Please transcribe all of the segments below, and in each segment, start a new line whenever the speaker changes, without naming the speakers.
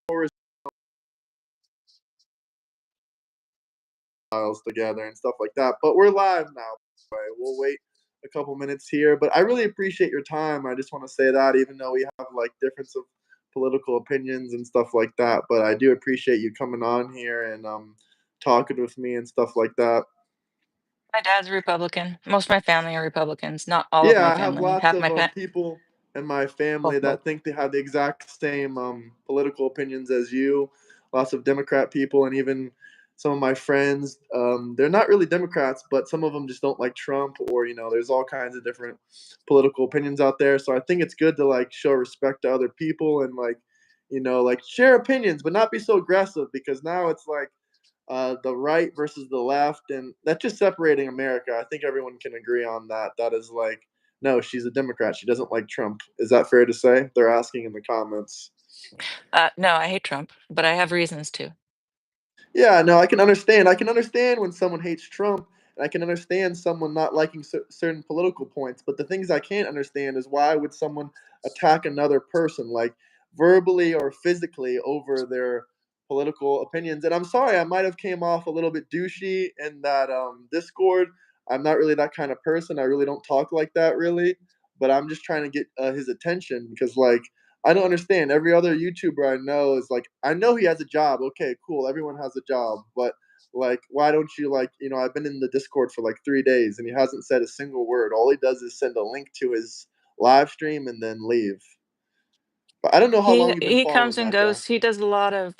chorus files together and stuff like that. But we're live now. We'll wait a couple minutes here. But I really appreciate your time. I just want to say that, even though we have like difference of political opinions and stuff like that. But I do appreciate you coming on here and talking with me and stuff like that.
My dad's a Republican. Most of my family are Republicans. Not all of
Yeah,
my
I have
family.
lots
Half
of
my
people in my family
both.
that think they have the exact same political opinions as you. Lots of Democrat people, and even some of my friends. They're not really Democrats, but some of them just don't like Trump, or there's all kinds of different political opinions out there. So I think it's good to like show respect to other people and like like share opinions, but not be so aggressive, because now it's like the right versus the left, and that's just separating America. I think everyone can agree on that. That is like, no, she's a Democrat. She doesn't like Trump. Is that fair to say? They're asking in the comments.
No, I hate Trump, but I have reasons to.
Yeah, no, I can understand. I can understand when someone hates Trump, and I can understand someone not liking certain political points. But the things I can't understand is why would someone attack another person, like verbally or physically, over their political opinions? And I'm sorry, I might have came off a little bit douchey in that Discord. I'm not really that kind of person. I really don't talk like that, really. But I'm just trying to get his attention, because, like, I don't understand. Every other YouTuber I know is like, I know he has a job. Okay, cool. Everyone has a job, but like, why don't you like, I've been in the Discord for like 3 days and he hasn't said a single word. All he does is send a link to his live stream and then leave. But I don't know how long you've been
He comes
following
and
that guy.
goes. He does a lot of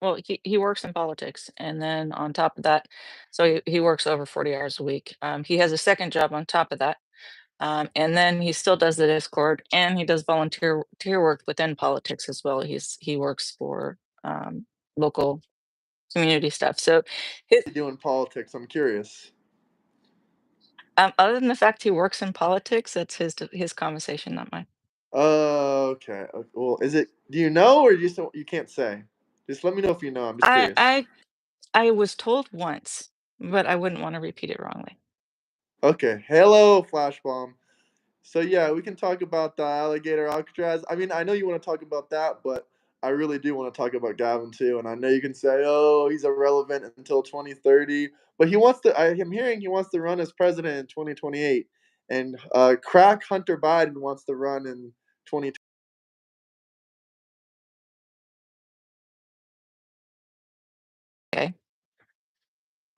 well, he works in politics, and then on top of that, so he works over 40 hours a week. He has a second job on top of that. And then he still does the Discord, and he does volunteer work within politics as well. He works for local community stuff. So his,
What do you do in politics? I'm curious.
other than the fact he works in politics, that's his conversation, not mine.
Okay. Well, is it? Do you know, or you can't say? Just let me know if you know. I'm just
I
curious.
I I was told once, but I wouldn't want to repeat it wrongly.
Okay. Hello, Flash Bomb. So yeah, we can talk about the alligator Alcatraz. I mean, I know you want to talk about that, but I really do want to talk about Gavin too. And I know you can say, "Oh, he's irrelevant until 2030," but he wants to. I'm hearing he wants to run as president in 2028, and crack Hunter Biden wants to run in 2020.
Okay.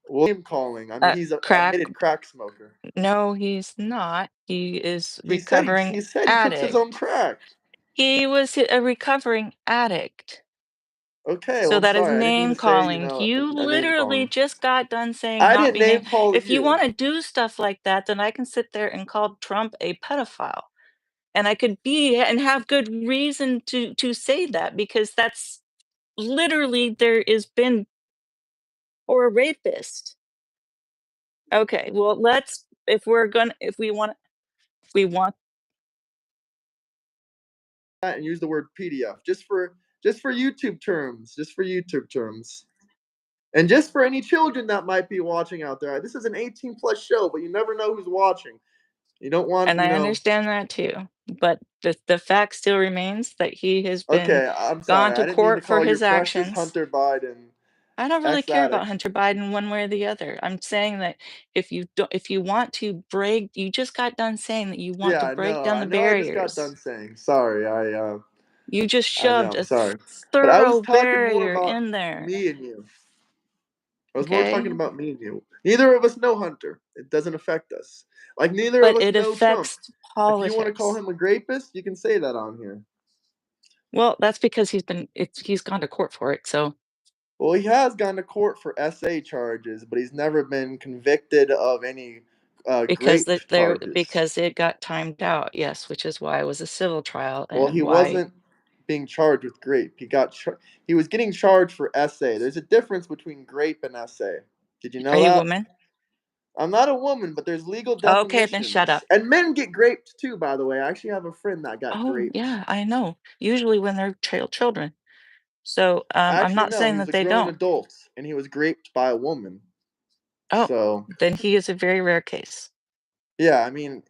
William calling. I mean, he's an
Crack.
admitted crack smoker.
No, he's not. He is
He said
recovering
he cooks his own
addict.
crack.
He was a recovering addict.
Okay, well,
So
I'm
that is
sorry. I didn't mean
name
to say,
calling. You
a name
literally
calling.
just got done saying
I
not
didn't
being
name
able.
call
If you
you.
want to do stuff like that, then I can sit there and call Trump a pedophile. And I could be and have good reason to say that, because that's literally there is been, or a rapist. Okay, well, let's, if we're gonna, if we want.
And use the word PDF just for YouTube terms, and just for any children that might be watching out there. This is an 18 plus show, but you never know who's watching. You don't want,
And I understand that too, but the fact still remains that he has been
Okay, I'm
gone
sorry.
to
I didn't mean to
court for
call your
his
precious
actions.
Hunter Biden
I don't really
ex
care about
addict.
Hunter Biden one way or the other. I'm saying that if you want to break, you just got done saying that you want
Yeah,
to
I
break
know.
down
I
the
know. I just got
barriers.
done saying sorry.
You just
I know.
shoved
I'm
a
sorry, but I was
thorough
talking more
barrier
about
in there.
me and you. I was more
Okay?
talking about me and you. Neither of us know Hunter. It doesn't affect us. Like neither of
But
us
it
know Trump.
affects
If you want to call
politics.
him a rapist, you can say that on here.
Well, that's because he's gone to court for it. So
Well, he has gone to court for SA charges, but he's never been convicted of any grape charges.
because it got timed out, yes, which is why it was a civil trial
Well,
and
he
why.
wasn't being charged with grape. He was getting charged for SA. There's a difference between grape and SA. Did you
Are
know
you a
that?
woman?
I'm not a woman, but there's legal
Okay, then shut
definitions.
up.
And men get graped too, by the way. I actually have a friend that got
Oh,
graped.
yeah, I know. Usually when they're children. So, I'm
Actually,
not
no,
saying
he was
that
a
they
grown
don't.
adult and he was graped by a woman.
Oh,
So,
then he is a very rare case.
yeah, I mean,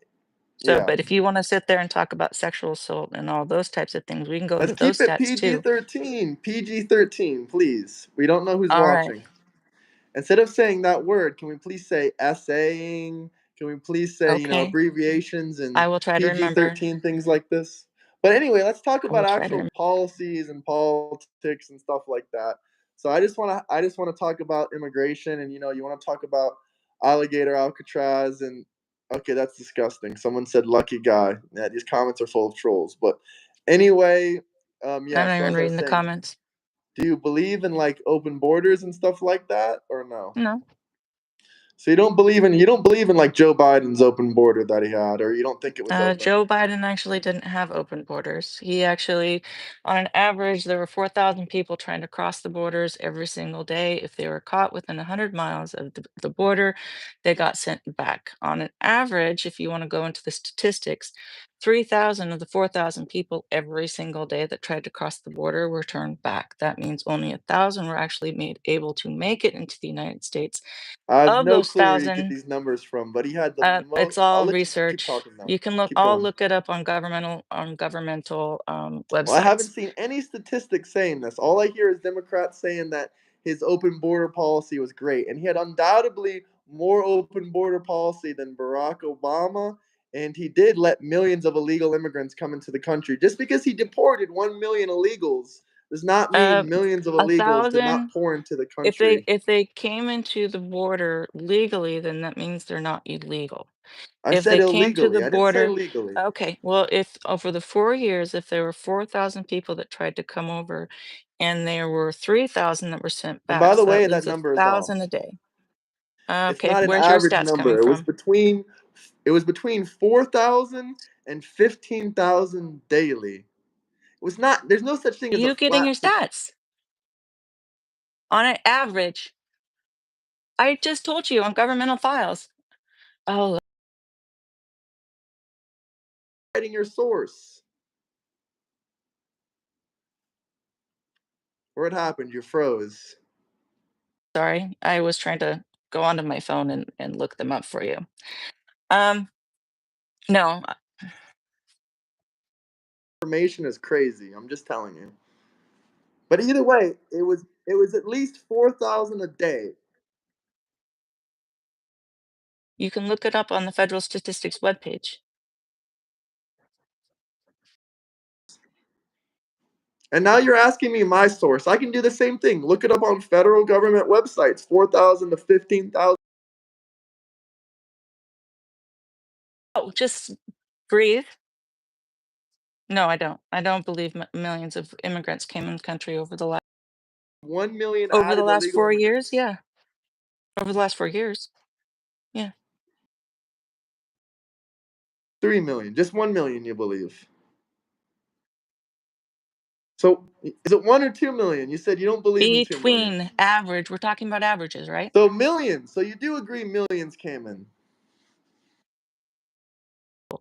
So,
Yeah.
but if you wanna sit there and talk about sexual assault and all those types of things, we can go
Let's
into those
keep it
stats too.
PG-13. PG-13, please. We don't know who's
Alright,
watching. Instead of saying that word, can we please say essaying? Can we please say,
okay.
abbreviations and
I will try to remember.
PG-13 things like this? But anyway, let's talk
I will
about
try to
actual
rem
policies and politics and stuff like that. So I just want to talk about immigration, and you want to talk about alligator Alcatraz, and okay, that's disgusting. Someone said lucky guy. Yeah, these comments are full of trolls. But anyway,
I'm
yeah,
not
so
even
as I was
reading the
saying,
comments.
do you believe in like open borders and stuff like that or no?
No.
So you don't believe in like Joe Biden's open border that he had, or you don't think it was open.
Joe Biden actually didn't have open borders. He actually, on an average, there were 4,000 people trying to cross the borders every single day. If they were caught within 100 miles of the border, they got sent back. On an average, if you want to go into the statistics, 3,000 of the 4,000 people every single day that tried to cross the border were turned back. That means only 1,000 were actually made able to make it into the United States.
I have
Of
no
those
clue where you get
1,000,
these numbers from, but he had the
it's
most. I'll
all
let you keep
research.
talking now.
You can look
Keep
I'll
going.
look it up on governmental
Well, I haven't
websites.
seen any statistics saying this. All I hear is Democrats saying that his open border policy was great, and he had undoubtedly more open border policy than Barack Obama. And he did let millions of illegal immigrants come into the country. Just because he deported 1 million illegals does not
Uh,
mean millions of
a
illegals did not
thousand,
pour into the
if they
country.
if they came into the border legally, then that means they're not illegal.
I
If
said
they came to the
illegally. I didn't say
border,
legally.
okay, well, if over the 4 years, if there were 4,000 people that tried to come over, and there were 3,000 that were sent
And by
back,
the
so that
way, that
leaves a
number is off.
thousand a day.
It's
Okay,
not an
where's your
average
stats coming
number. It was
from?
between 4,000 and 15,000 daily. It was not. There's no such thing as a
You getting
flat
your stats on an average. I just told you on governmental files. Oh,
citing your source. What happened? You froze.
sorry. I was trying to go onto my phone and look them up for you. Um, no,
Information is crazy. I'm just telling you. But either way, it was at least 4,000 a day.
you can look it up on the federal statistics webpage.
And now you're asking me my source. I can do the same thing. Look it up on federal government websites. 4,000 to 15,000.
Oh, just breathe. No, I don't. I don't believe millions of immigrants came in the country
1 million
over the
added
last
illegal
4 years.
immigrants.
Yeah, over the last 4 years. Yeah,
3 million. Just 1 million, you believe. So is it 1 or 2 million? You said you don't believe in 2 million.
between average. We're talking about averages, right?
So millions. So you do agree millions came in.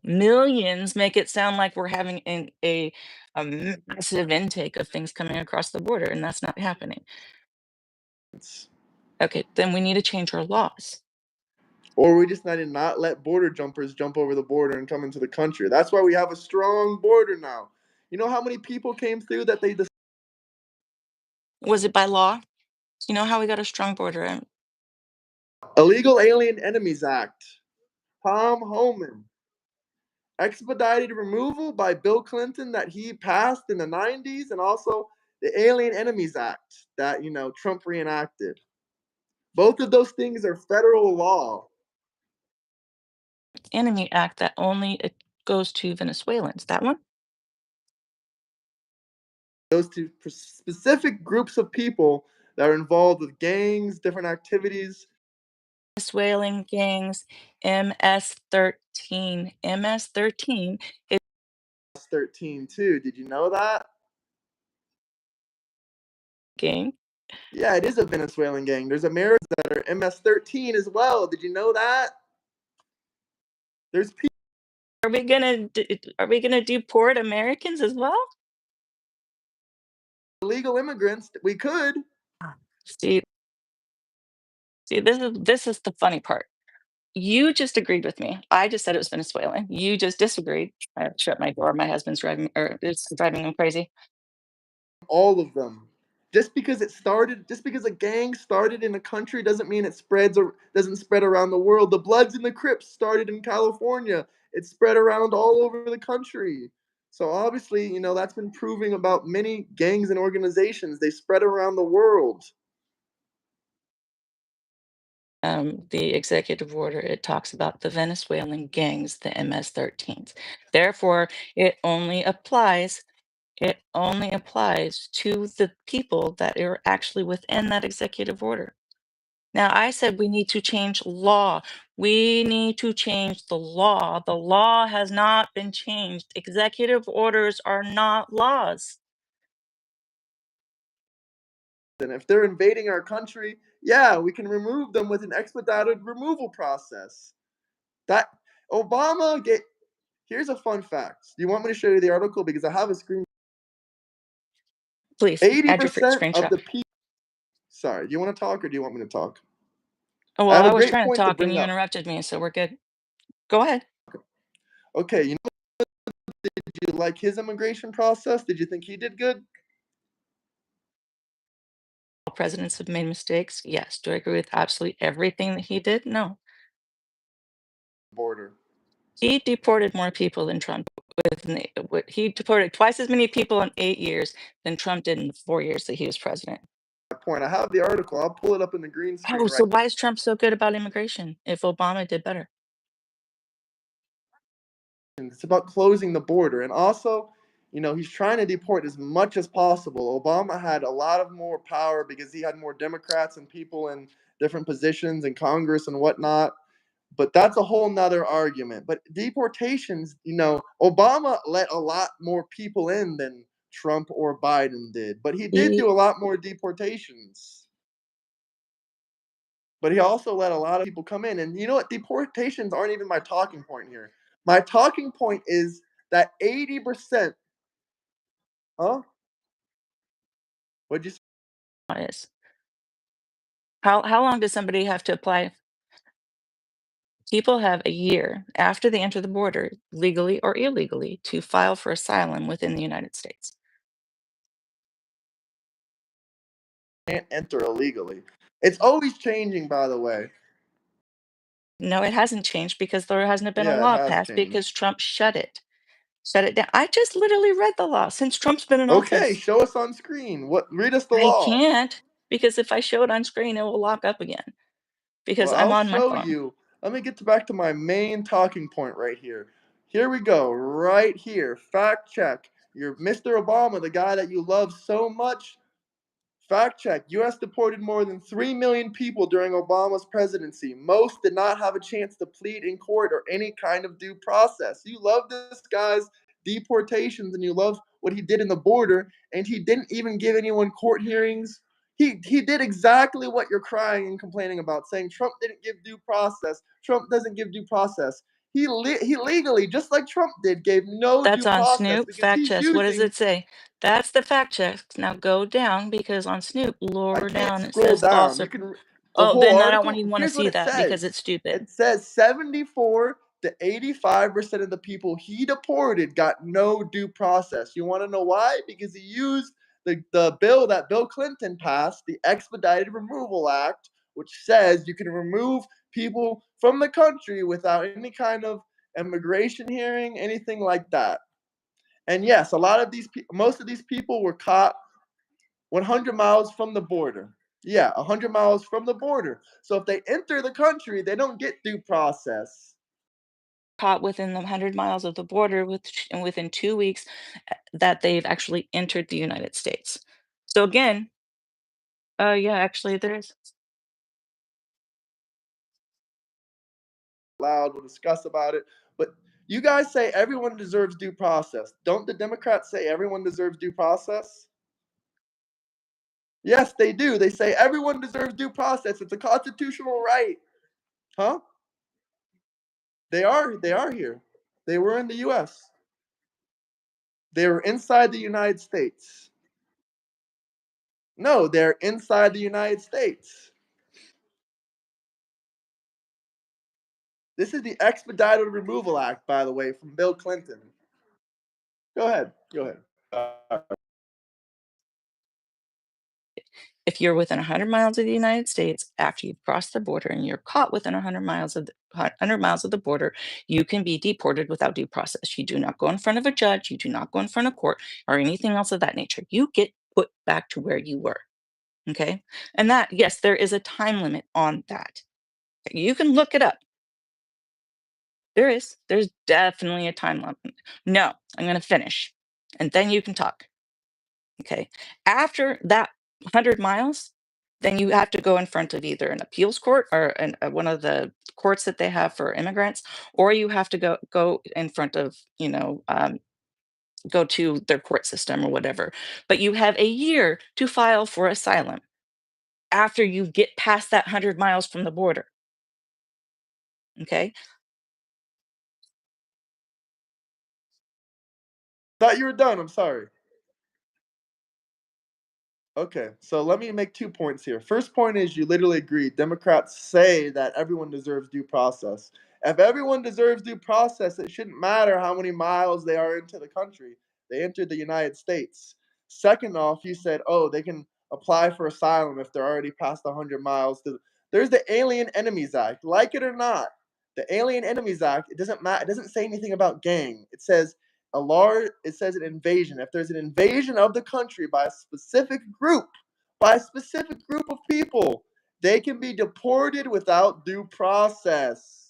Millions make it sound like we're having a massive intake of things coming across the border, and that's not happening. Okay, then we need to change our laws.
Or we just need to not let border jumpers jump over the border and come into the country. That's why we have a strong border now. You know how many people came through that they
Was it by law? You know how we got a strong border?
Illegal Alien Enemies Act. Tom Homan. Expedited removal by Bill Clinton that he passed in the 90s, and also the Alien Enemies Act that, Trump reenacted. Both of those things are federal law.
Enemy Act that only it goes to Venezuelans. That one?
Those to specific groups of people that are involved with gangs, different activities.
Venezuelan gangs, MS-13. MS-13 is
13 too. Did you know that?
gang.
Yeah, it is a Venezuelan gang. There's Americans that are MS-13 as well. Did you know that? There's
Are we gonna deport Americans as well?
illegal immigrants. We could.
See, this is the funny part. You just agreed with me. I just said it was Venezuelan. You just disagreed. I shut my door. My husband's driving, or it's driving him crazy.
All of them. Just because a gang started in a country doesn't mean it spreads or doesn't spread around the world. The Bloods and the Crips started in California. It spread around all over the country. So obviously, that's been proving about many gangs and organizations. They spread around the world.
The executive order, it talks about the Venezuelan gangs, the MS-13s. Therefore, it only applies to the people that are actually within that executive order. Now, I said we need to change law. We need to change the law. The law has not been changed. Executive orders are not laws.
And if they're invading our country, yeah, we can remove them with an expedited removal process. That Obama get Here's a fun fact. Do you want me to show you the article? Because I have a screen.
Please add your
80% of
screenshot.
the people. Sorry, do you want to talk or do you want me to talk?
Oh,
I
well,
have
I
a
was
great
trying to
point to
talk and
bring
you
up.
interrupted me, so we're good. Go ahead.
Okay, did you like his immigration process? Did you think he did good?
All presidents have made mistakes. Yes. Do I agree with absolutely everything that he did? No.
Border.
He deported more people than Trump he deported twice as many people in 8 years than Trump did in the 4 years that he was president.
My point. I have the article. I'll pull it up in the green screen
Oh,
right.
so why is Trump so good about immigration if Obama did better?
It's about closing the border, and also, he's trying to deport as much as possible. Obama had a lot of more power because he had more Democrats and people in different positions in Congress and whatnot. But that's a whole nother argument. But deportations, Obama let a lot more people in than Trump or Biden did. But he did
He
do a lot more deportations. But he also let a lot of people come in. And you know what? Deportations aren't even my talking point here. My talking point is that 80%, huh? What'd you say?
is. How long does somebody have to apply? People have a year after they enter the border, legally or illegally, to file for asylum within the United States.
Can't enter illegally. It's always changing, by the way.
No, it hasn't changed because there hasn't been a
Yeah, it
law
has
passed
changed.
because Trump shut it. Shut it down. I just literally read the law since Trump's been in
Okay,
office.
show us on screen. Read us the
I
law.
can't because if I show it on screen, it will lock up again because
Well,
I'm
I'll
on my
show
phone.
you. Let me get back to my main talking point right here. Here we go, right here. Fact check. You're Mr. Obama, the guy that you love so much. Fact check. US deported more than 3 million people during Obama's presidency. Most did not have a chance to plead in court or any kind of due process. You love this guy's deportations and you love what he did in the border, and he didn't even give anyone court hearings. He did exactly what you're crying and complaining about, saying Trump didn't give due process. Trump doesn't give due process. He legally, just like Trump did, gave no
That's
due
on
process
Snoop.
because
Fact
he's
checks. What does
using.
it say? That's the fact checks. Now go down because on Snoop,
I
lower
can't
down, it
scroll
says
down.
also.
You can The
Oh,
whole
then I don't
article.
even want to
Here's what
see
it
that because it's
says.
stupid.
It says 74 to 85% of the people he deported got no due process. You want to know why? Because he used the bill that Bill Clinton passed, the Expedited Removal Act, which says you can remove people from the country without any kind of immigration hearing, anything like that. And yes, most of these people were caught 100 miles from the border. Yeah, 100 miles from the border. So if they enter the country, they don't get due process.
Caught within the 100 miles of the border and within 2 weeks that they've actually entered the United States. So again, yeah, actually there is.
Loud, we'll discuss about it. But you guys say everyone deserves due process. Don't the Democrats say everyone deserves due process? Yes, they do. They say everyone deserves due process. It's a constitutional right. Huh? They are here. They were in the US. They were inside the United States. No, they're inside the United States. This is the Expedited Removal Act, by the way, from Bill Clinton. Go ahead. Go ahead.
If you're within 100 miles of the United States after you've crossed the border and you're caught within 100 miles of the 100 miles of the border, you can be deported without due process. You do not go in front of a judge, you do not go in front of court or anything else of that nature. You get put back to where you were. Okay? And that, yes, there is a time limit on that. You can look it up. There is. There's definitely a time limit. No, I'm going to finish and then you can talk. Okay. After that 100 miles, then you have to go in front of either an appeals court or one of the courts that they have for immigrants, or you have to go in front of, go to their court system or whatever. But you have a year to file for asylum after you get past that 100 miles from the border. Okay.
Thought you were done. I'm sorry. Okay, so let me make 2 points here. First point is you literally agree. Democrats say that everyone deserves due process. If everyone deserves due process, it shouldn't matter how many miles they are into the country. They entered the United States. Second off, you said, oh, they can apply for asylum if they're already past 100 miles. There's the Alien Enemies Act. Like it or not, the Alien Enemies Act, it doesn't matter. It doesn't say anything about gang. It says it says an invasion. If there's an invasion of the country by a specific group of people, they can be deported without due process.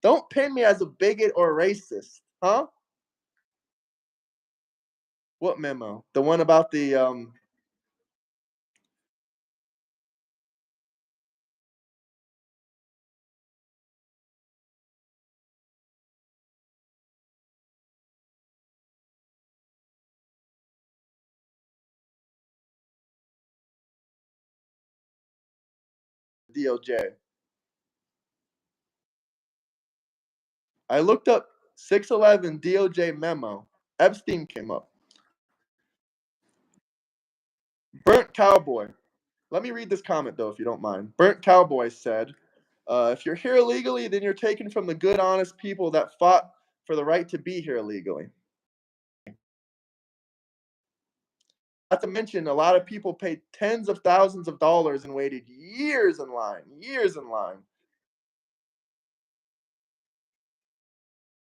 Don't pin me as a bigot or racist, huh? What memo? The one about the DOJ. I looked up 611 DOJ memo. Epstein came up. Burnt Cowboy. Let me read this comment though, if you don't mind. Burnt Cowboy said, if you're here illegally, then you're taken from the good, honest people that fought for the right to be here illegally. Not to mention, a lot of people paid tens of thousands of dollars and waited years in line, years in line.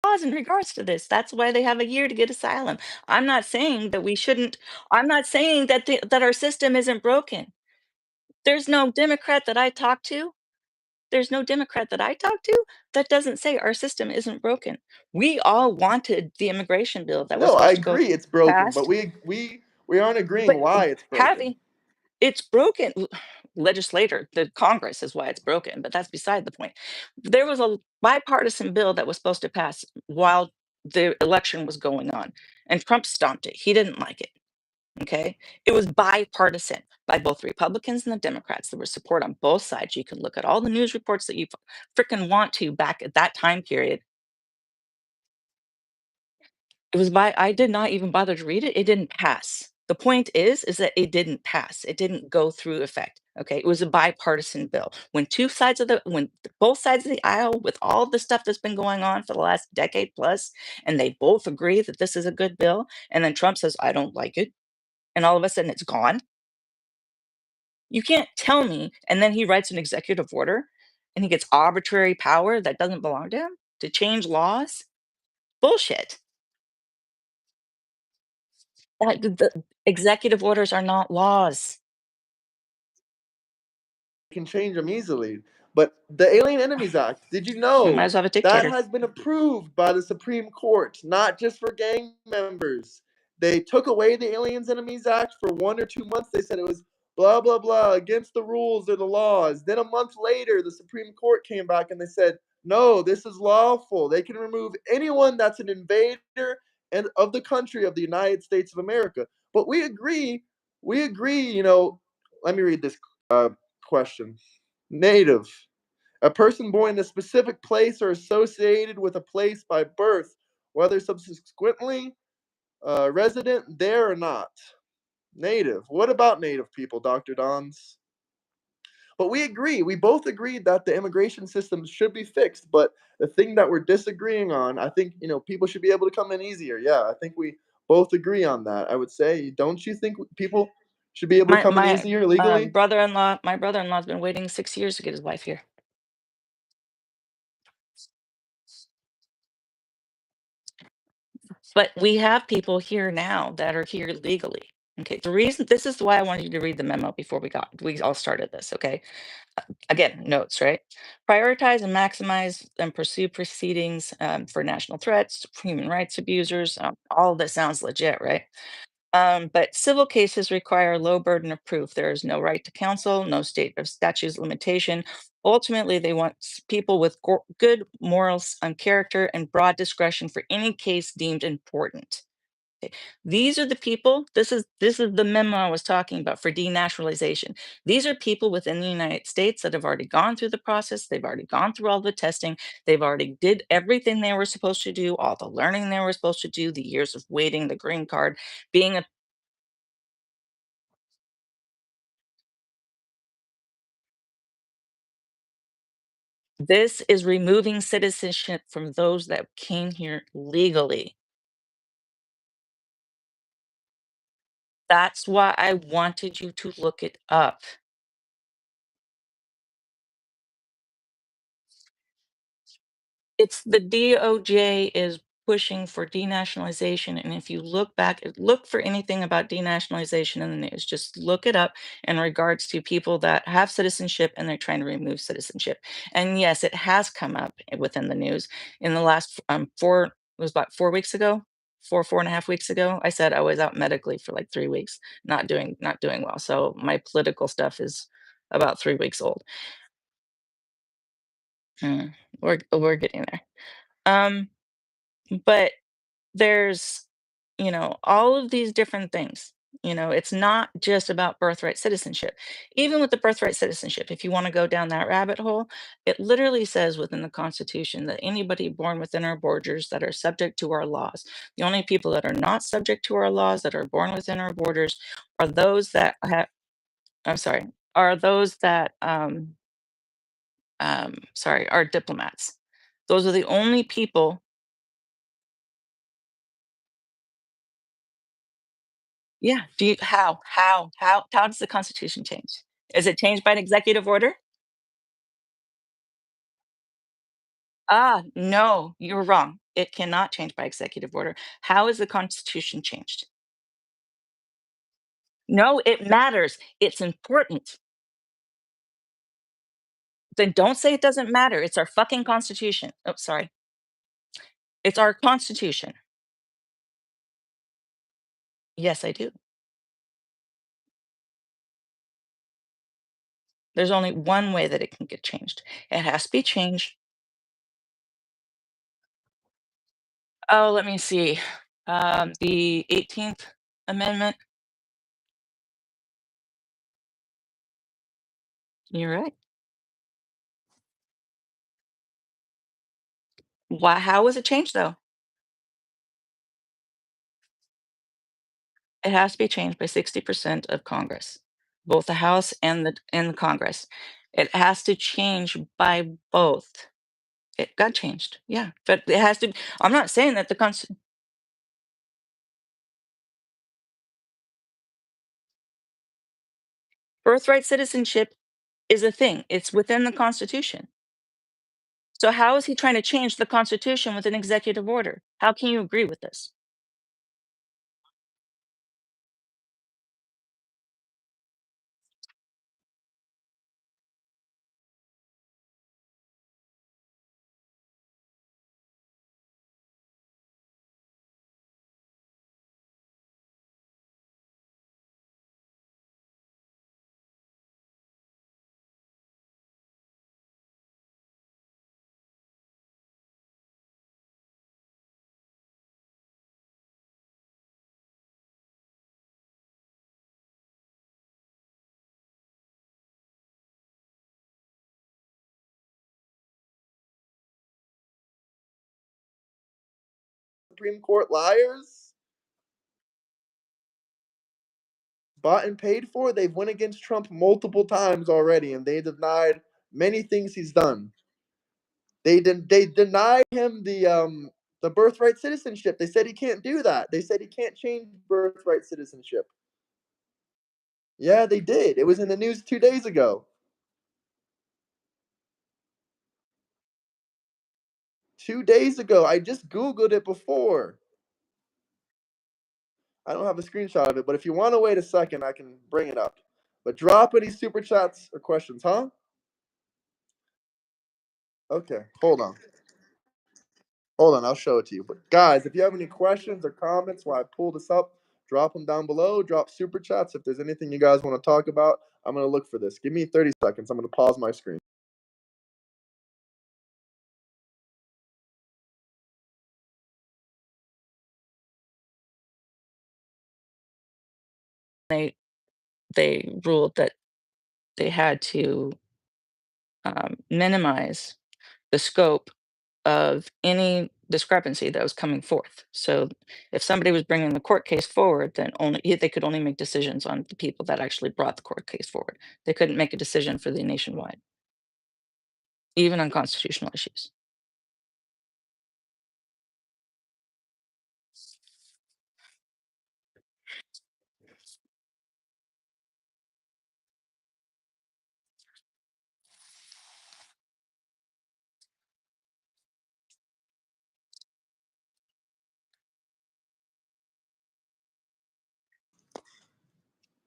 Laws in regards to this. That's why they have a year to get asylum. I'm not saying that we shouldn't. I'm not saying that that our system isn't broken. There's no Democrat that I talk to. There's no Democrat that I talk to that doesn't say our system isn't broken. We all wanted the immigration bill that was
No, I
supposed to go
agree it's broken, but
past,
we aren't agreeing
but
why it's broken.
having it's broken. Legislator, the Congress is why it's broken, but that's beside the point. There was a bipartisan bill that was supposed to pass while the election was going on, and Trump stomped it. He didn't like it. Okay. It was bipartisan by both Republicans and the Democrats. There was support on both sides. You can look at all the news reports that you freaking want to back at that time period. It was I did not even bother to read it. It didn't pass. The point is that it didn't pass. It didn't go through effect. Okay. It was a bipartisan bill. When both sides of the aisle, with all the stuff that's been going on for the last decade plus, and they both agree that this is a good bill, and then Trump says, I don't like it. And all of a sudden it's gone. You can't tell me, and then he writes an executive order and he gets arbitrary power that doesn't belong to him to change laws? Bullshit. The executive orders are not laws.
Can change them easily. But the Alien Enemies Act, did you
We might
know
as well have a
that
dictator.
has been approved by the Supreme Court, not just for gang members? They took away the Aliens Enemies Act for 1 or 2 months. They said it was blah, blah, blah, against the rules or the laws. Then a month later, the Supreme Court came back and they said, no, this is lawful. They can remove anyone that's an invader and of the country of the United States of America. But we agree, let me read this question. Native. A person born in a specific place or associated with a place by birth, whether subsequently resident there or not. Native. What about native people, Dr. Dons? But we agree. We both agreed that the immigration system should be fixed. But the thing that we're disagreeing on, I think, people should be able to come in easier. Yeah, I think we both agree on that. I would say, don't you think people should be able to
My
come in
my
easier legally?
brother-in-law's been waiting 6 years to get his wife here. But we have people here now that are here legally. Okay. The reason this is why I wanted you to read the memo before we all started this. Okay. Again, notes, right? Prioritize and maximize and pursue proceedings for national threats, human rights abusers. All of this sounds legit, right? But civil cases require a low burden of proof. There is no right to counsel, no state of statutes limitation. Ultimately, they want people with good morals and character and broad discretion for any case deemed important. Okay. These are the people. This is the memo I was talking about for denaturalization. These are people within the United States that have already gone through the process. They've already gone through all the testing. They've already did everything they were supposed to do, all the learning they were supposed to do, the years of waiting, the green card, being a this is removing citizenship from those that came here legally. That's why I wanted you to look it up. It's the DOJ is pushing for denationalization, and if you look for anything about denationalization in the news, just look it up in regards to people that have citizenship and they're trying to remove citizenship. And yes, it has come up within the news in the last it was about 4 weeks ago, 4.5 weeks ago. I said I was out medically for like 3 weeks, not doing well. So my political stuff is about 3 weeks old. Mm, we're getting there. Um, but there's, all of these different things. It's not just about birthright citizenship. Even with the birthright citizenship, if you want to go down that rabbit hole, it literally says within the Constitution that anybody born within our borders that are subject to our laws. The only people that are not subject to our laws that are born within our borders are those that have, I'm sorry, are those that, sorry, are diplomats. Those are the only people. Yeah. Do you how does the Constitution change? Is it changed by an executive order? Ah, no, you're wrong. It cannot change by executive order. How is the Constitution changed? No, it matters. It's important. Then don't say it doesn't matter. It's our fucking Constitution. Oh, sorry. It's our Constitution. Yes, I do. There's only one way that it can get changed. It has to be changed. Oh, let me see. The 18th Amendment. You're right. Why? How was it changed though? It has to be changed by 60% of Congress, both the House and the Congress. It has to change by both. It got changed, yeah, but it has to. I'm not saying that the birthright citizenship is a thing. It's within the Constitution. So how is he trying to change the Constitution with an executive order? How can you agree with this?
Supreme Court liars? Bought and paid for? They've went against Trump multiple times already, and they denied many things he's done. They denied him the birthright citizenship. They said he can't do that. They said he can't change birthright citizenship. Yeah, they did. It was in the news 2 days ago. 2 days ago. I just Googled it before. I don't have a screenshot of it, but if you want to wait a second, I can bring it up. But drop any super chats or questions, huh? Okay, hold on. Hold on, I'll show it to you. But guys, if you have any questions or comments while I pull this up, drop them down below. Drop super chats if there's anything you guys want to talk about. I'm going to look for this. Give me 30 seconds. I'm going to pause my screen.
They ruled that they had to minimize the scope of any discrepancy that was coming forth. So if somebody was bringing the court case forward, then they could only make decisions on the people that actually brought the court case forward. They couldn't make a decision for the nationwide, even on constitutional issues.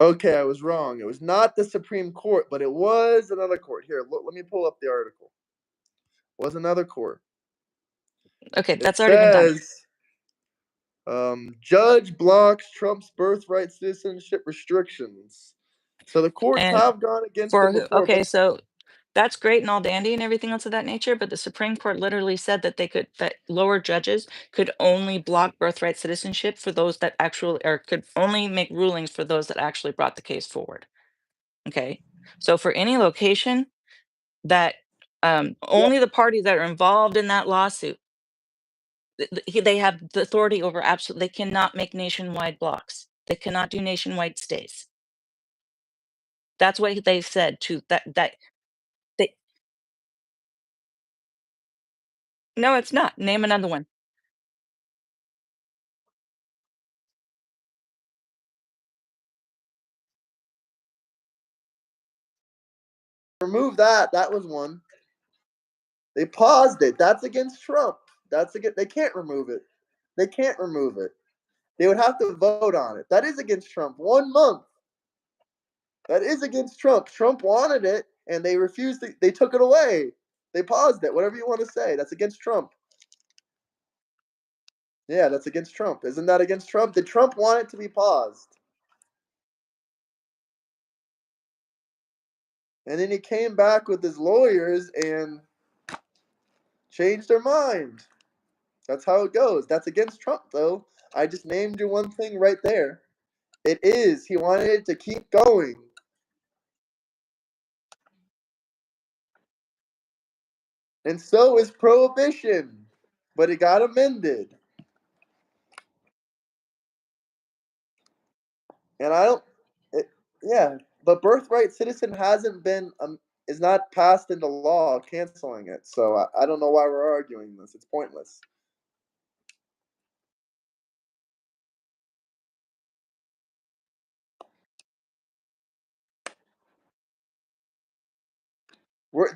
Okay, I was wrong. It was not the Supreme Court, but it was another court. Here, look, let me pull up the article. It was another court.
Okay,
It
that's already been done.
says judge blocks Trump's birthright citizenship restrictions. So the courts
And
have gone against him before,
okay,
but
so that's great and all dandy and everything else of that nature, but the Supreme Court literally said that that lower judges could only block birthright citizenship for those that actually, or could only make rulings for those that actually brought the case forward. Okay, so for any location that
yeah,
only the parties that are involved in that lawsuit, they have the authority over absolutely. They cannot make nationwide blocks. They cannot do nationwide stays. That's what they said to that they. No, it's not. Name another one.
remove that. That was one. They paused it. That's against Trump. That's against. They can't remove it. They can't remove it. They would have to vote on it. That is against Trump. 1 month. That is against Trump. Trump wanted it, and they refused. They took it away. They paused it. Whatever you want to say. That's against Trump. Yeah, that's against Trump. Isn't that against Trump? Did Trump want it to be paused? And then he came back with his lawyers and changed their mind. That's how it goes. That's against Trump, though. I just named you one thing right there. It is. He wanted it to keep going. And so is prohibition. But it got amended. And I don't. It, yeah, but birthright citizen hasn't been is not passed into law canceling it. So I don't know why we're arguing this. It's pointless.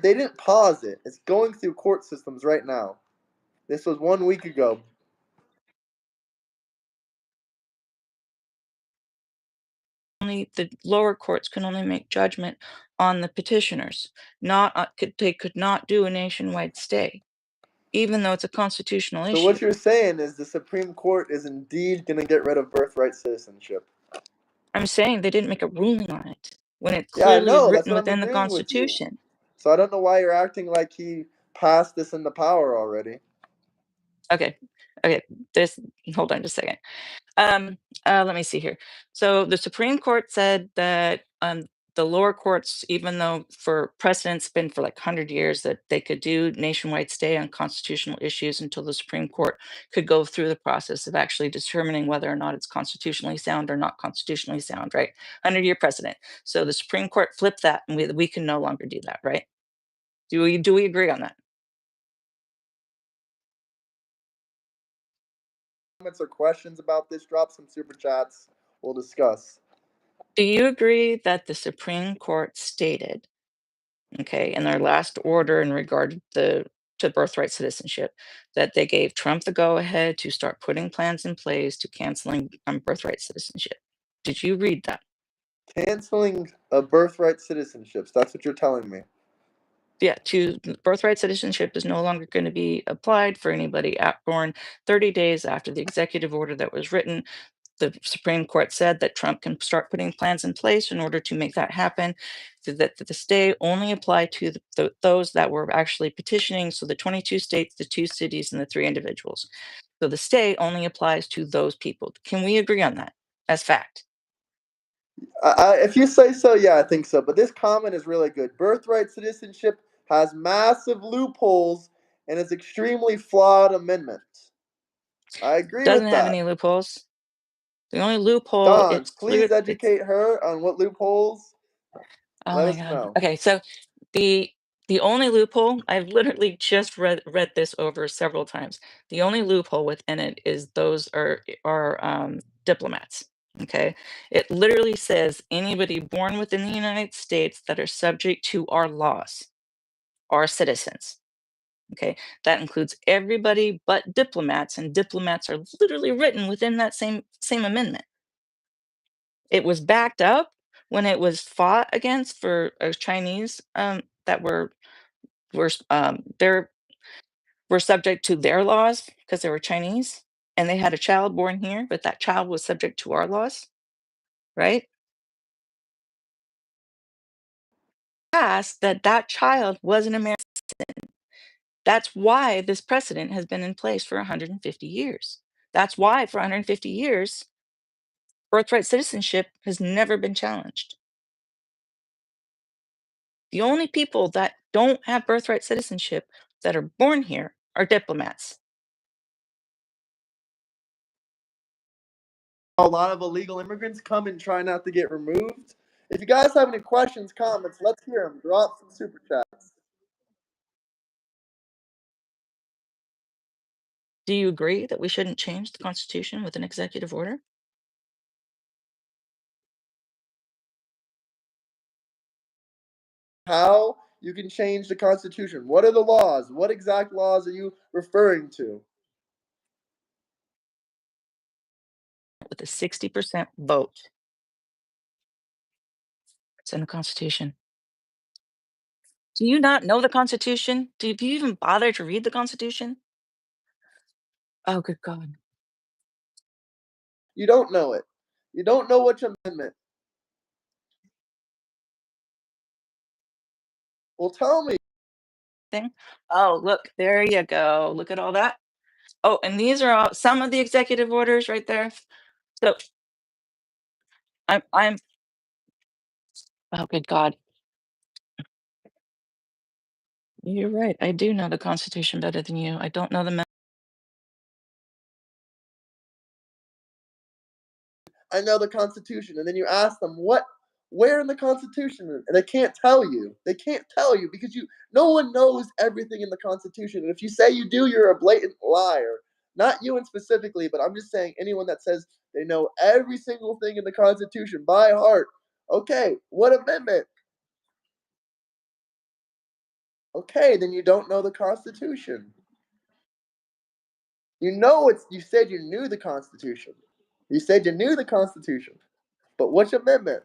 They didn't pause it. It's going through court systems right now. This was 1 week ago.
Only the lower courts can only make judgment on the petitioners. Not they could not do a nationwide stay, even though it's a constitutional
So
issue.
what you're saying is the Supreme Court is indeed going to get rid of birthright citizenship.
I'm saying they didn't make a ruling on it when it
Yeah, I
clearly is
know. That's
written
what I'm
within the
agreeing with you.
Constitution.
So I don't know why you're acting like he passed this into power already.
Okay, okay. This hold on just a second. Let me see here. So the Supreme Court said that the lower courts, even though for precedent's been for like 100 years that they could do nationwide stay on constitutional issues until the Supreme Court could go through the process of actually determining whether or not it's constitutionally sound or not constitutionally sound, right? 100-year precedent. So the Supreme Court flipped that, and we can no longer do that, right? Do we agree on that?
Comments or questions about this, drop some super chats. We'll discuss.
Do you agree that the Supreme Court stated, okay, in their last order in regard to birthright citizenship, that they gave Trump the go-ahead to start putting plans in place to canceling birthright citizenship? Did you read that?
Canceling a birthright citizenships. That's what you're telling me.
Yeah, to birthright citizenship is no longer going to be applied for anybody born 30 days after the executive order that was written. The Supreme Court said that Trump can start putting plans in place in order to make that happen. So that the stay only apply to those that were actually petitioning. So the 22 states, the 2 cities, and the 3 individuals. So the stay only applies to those people. Can we agree on that as fact?
If you say so, yeah, I think so. But this comment is really good. Birthright citizenship has massive loopholes and is extremely flawed amendment. I agree
Doesn't
with
have
that.
any loopholes. The only loophole,
Dons,
it's clear.
please educate her on what loopholes.
Oh
Let
my
us
God.
know.
Okay, so the the only loophole, I've literally just read this over several times. The only loophole within it is those are diplomats. Okay, it literally says anybody born within the United States that are subject to our laws are citizens. Okay, that includes everybody but diplomats, and diplomats are literally written within that same amendment. It was backed up when it was fought against for Chinese that they were subject to their laws because they were Chinese and they had a child born here, but that child was subject to our laws, right? Asked that that child was an American. That's why this precedent has been in place for 150 years. That's why for 150 years, birthright citizenship has never been challenged. The only people that don't have birthright citizenship that are born here are diplomats.
A lot of illegal immigrants come and try not to get removed. If you guys have any questions, comments, let's hear them. Drop some super chats.
Do you agree that we shouldn't change the Constitution with an executive order?
How you can change the Constitution? What are the laws? What exact laws are you referring to?
With a 60% vote. It's in the Constitution. Do you not know the Constitution? Do you even bother to read the Constitution? Oh, good God.
You don't know it. You don't know which amendment. Well, tell me.
Thing. Oh, look, there you go. Look at all that. Oh, and these are all some of the executive orders right there. So I'm oh, good God. You're right. I do know the Constitution better than you. I don't know the
I know the Constitution, and then you ask them where in the Constitution, and they can't tell you. They can't tell you because no one knows everything in the Constitution. And if you say you do, you're a blatant liar. Not you and specifically, but I'm just saying anyone that says they know every single thing in the Constitution by heart. Okay, what amendment? Okay, then you don't know the Constitution. You know it's you said you knew the Constitution. You said you knew the Constitution. But which amendment?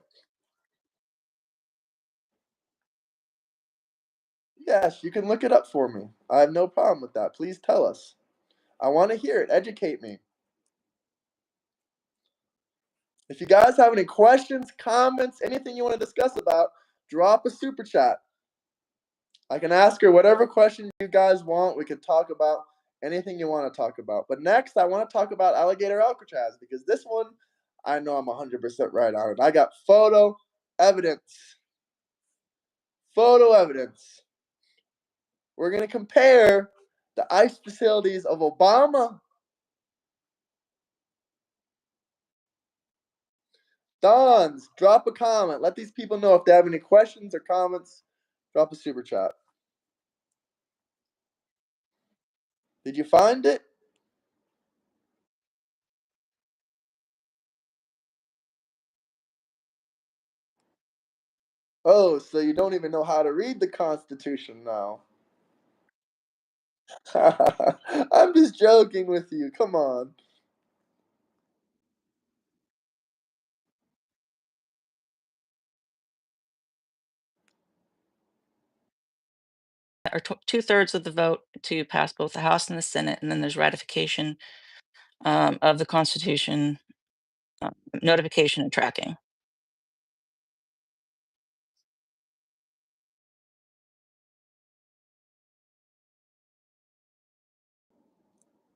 Yes, you can look it up for me. I have no problem with that. Please tell us. I want to hear it. Educate me. If you guys have any questions, comments, anything you want to discuss about, drop a super chat. I can ask her whatever question you guys want. We can talk about anything you want to talk about. But next, I want to talk about alligator Alcatraz because this one, I know I'm 100% right on it. I got photo evidence. Photo evidence. We're going to compare the ICE facilities of Obama. Dons, drop a comment. Let these people know if they have any questions or comments. Drop a super chat. Did you find it? Oh, so you don't even know how to read the Constitution now. I'm just joking with you. Come on.
Or 2/3 of the vote to pass both the House and the Senate, and then there's ratification of the Constitution, notification and tracking.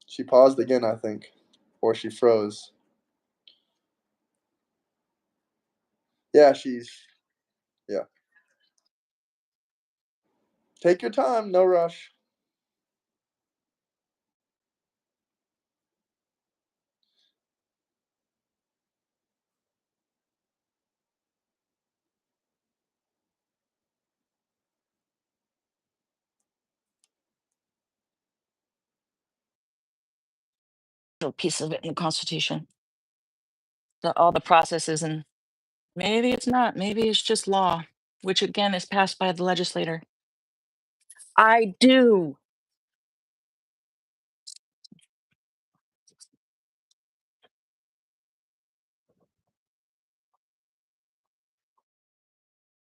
She paused again, I think, or she froze. Yeah, yeah. Take your time, no rush.
Little piece of it in the Constitution. All the processes, and maybe it's not. Maybe it's just law, which again is passed by the legislator. I do.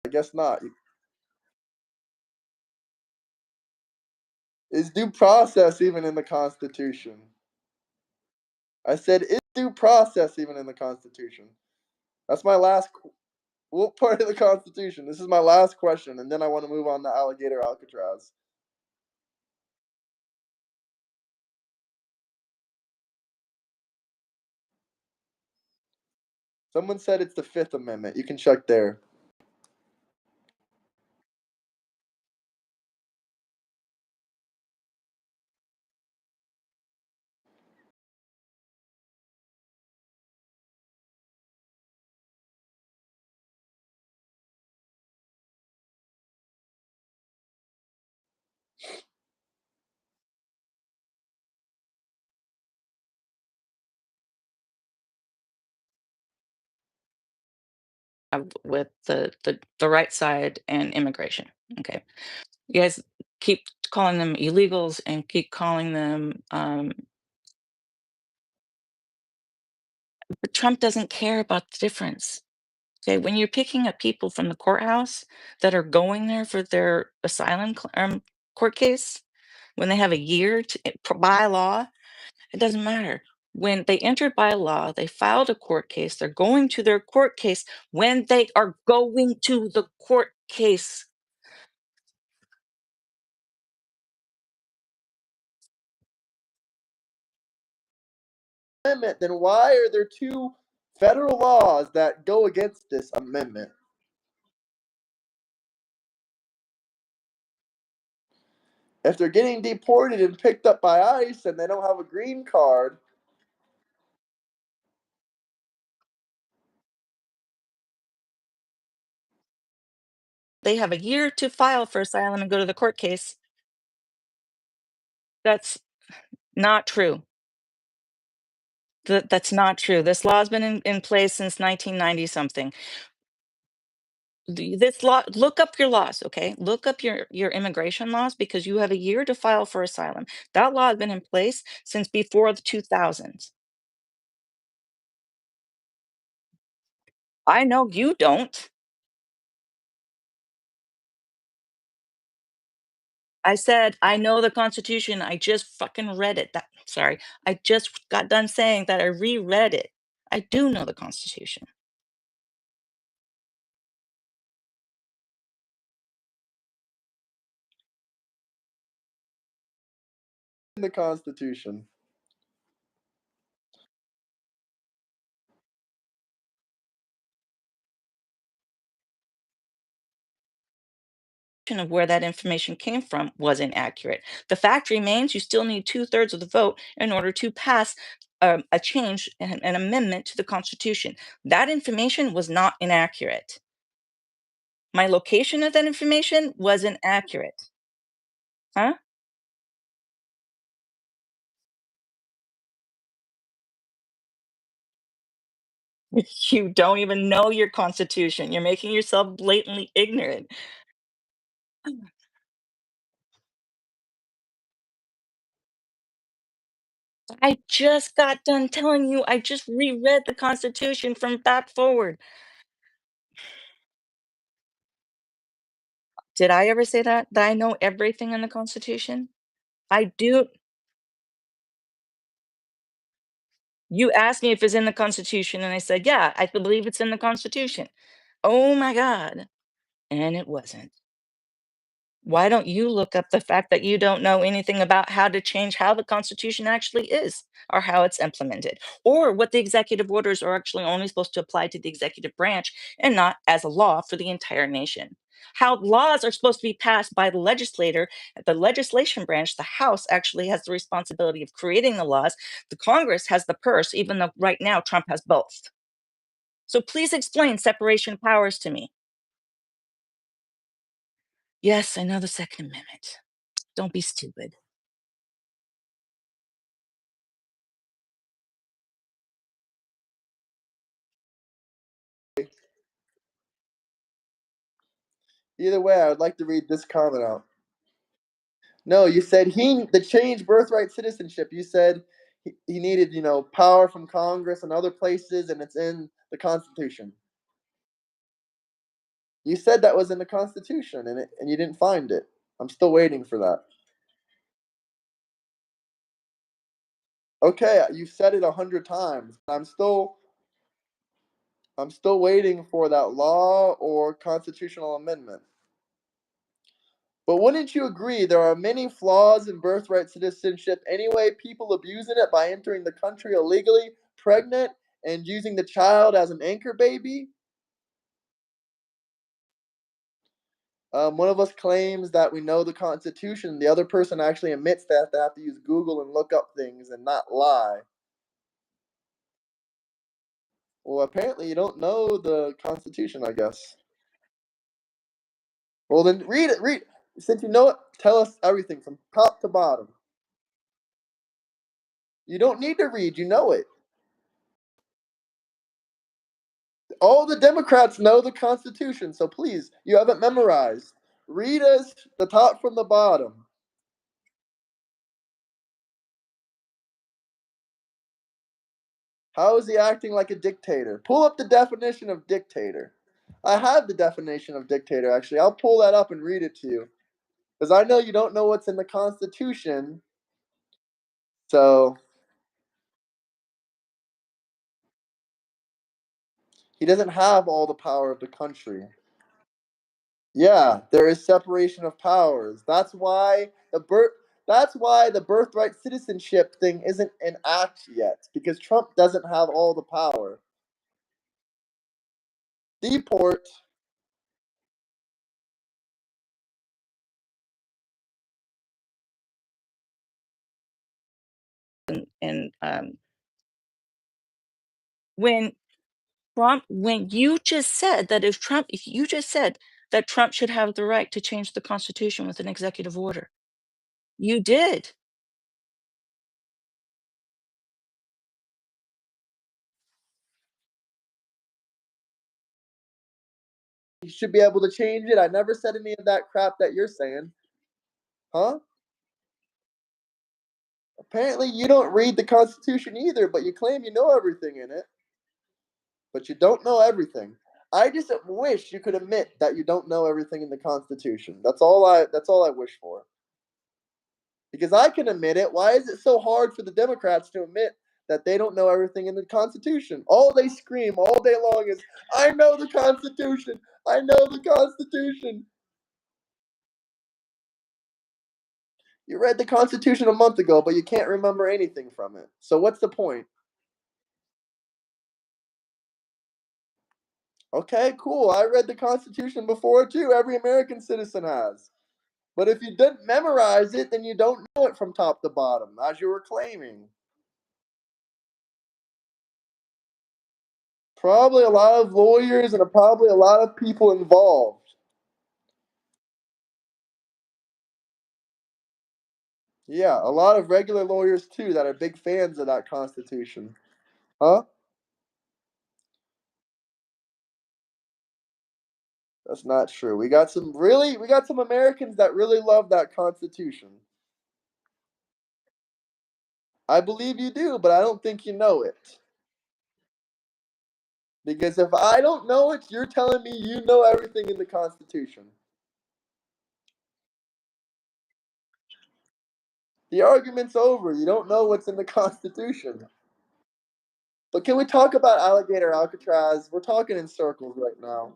I guess not. Is due process even in the Constitution? I said, is due process even in the Constitution? That's my last. What part of the Constitution? This is my last question, and then I want to move on to Alligator Alcatraz. Someone said it's the Fifth Amendment. You can check there.
With the right side and immigration. Okay, you guys keep calling them illegals and keep calling them. But Trump doesn't care about the difference. Okay, when you're picking up people from the courthouse that are going there for their asylum court case, when they have a year to, by law, it doesn't matter. When they entered by law, they filed a court case. They're going to their court case when they are going to the court case.
Amendment, then why are there two federal laws that go against this amendment? If they're getting deported and picked up by ICE and they don't have a green card,
They have a year to file for asylum and go to the court case. That's not true. That's not true. This law's been in place since 1990 something. This law, look up your laws, okay? Look up your immigration laws because you have a year to file for asylum. That law has been in place since before the 2000s. I know you don't. I said, I know the Constitution. I just fucking read it. Sorry. I just got done saying that I reread it. I do know the Constitution.
in the Constitution.
version of where that information came from was inaccurate. The fact remains you still need two-thirds of the vote in order to pass a change, an amendment to the Constitution. That information was not inaccurate. My location of that information wasn't accurate. Huh? You don't even know your Constitution. You're making yourself blatantly ignorant. I just got done telling you I just reread the Constitution from back forward. Did I ever say that? That I know everything in the Constitution? I do. You asked me if it's in the Constitution, and I said, "Yeah, I believe it's in the Constitution." Oh my God. And it wasn't. Why don't you look up the fact that you don't know anything about how to change how the Constitution actually is or how it's implemented, or what the executive orders are actually only supposed to apply to the executive branch and not as a law for the entire nation? How laws are supposed to be passed by the legislator, the legislation branch, the House actually has the responsibility of creating the laws. The Congress has the purse, even though right now Trump has both. So please explain separation of powers to me. Yes, I know the Second Amendment. Don't be stupid.
Either way, I would like to read this comment out. No, you said he the change birthright citizenship. You said he needed, power from Congress and other places, and it's in the Constitution. You said that was in the Constitution, and you didn't find it. I'm still waiting for that. Okay, you said it 100 times. I'm still waiting for that law or constitutional amendment. But wouldn't you agree there are many flaws in birthright citizenship anyway? People abusing it by entering the country illegally, pregnant, and using the child as an anchor baby. One of us claims that we know the Constitution. The other person actually admits that they have to use Google and look up things and not lie. Well, apparently you don't know the Constitution, I guess. Well, then read it. Read. Since you know it, tell us everything from top to bottom. You don't need to read. You know it. All the Democrats know the Constitution, so please, you haven't memorized. Read us the top from the bottom. How is he acting like a dictator? Pull up the definition of dictator. I have the definition of dictator, actually. I'll pull that up and read it to you. Because I know you don't know what's in the Constitution. So he doesn't have all the power of the country. Yeah, there is separation of powers. That's why the birthright citizenship thing isn't an act yet, because Trump doesn't have all the power. Deport.
And when when you just said that if you just said that Trump should have the right to change the Constitution with an executive order, you did.
He should be able to change it. I never said any of that crap that you're saying. Huh? Apparently you don't read the Constitution either, but you claim you know everything in it. But you don't know everything. I just wish you could admit that you don't know everything in the Constitution. That's all I wish for. Because I can admit it. Why is it so hard for the Democrats to admit that they don't know everything in the Constitution? All they scream all day long is, "I know the Constitution. I know the Constitution." You read the Constitution a month ago, but you can't remember anything from it. So what's the point? Okay, cool. I read the Constitution before too. Every American citizen has. But if you didn't memorize it, then you don't know it from top to bottom, as you were claiming. Probably a lot of lawyers and probably a lot of people involved. Yeah, a lot of regular lawyers too that are big fans of that Constitution. Huh? That's not true. We got some Americans that really love that Constitution. I believe you do, but I don't think you know it. Because if I don't know it, you're telling me you know everything in the Constitution. The argument's over. You don't know what's in the Constitution. But can we talk about alligator Alcatraz? We're talking in circles right now.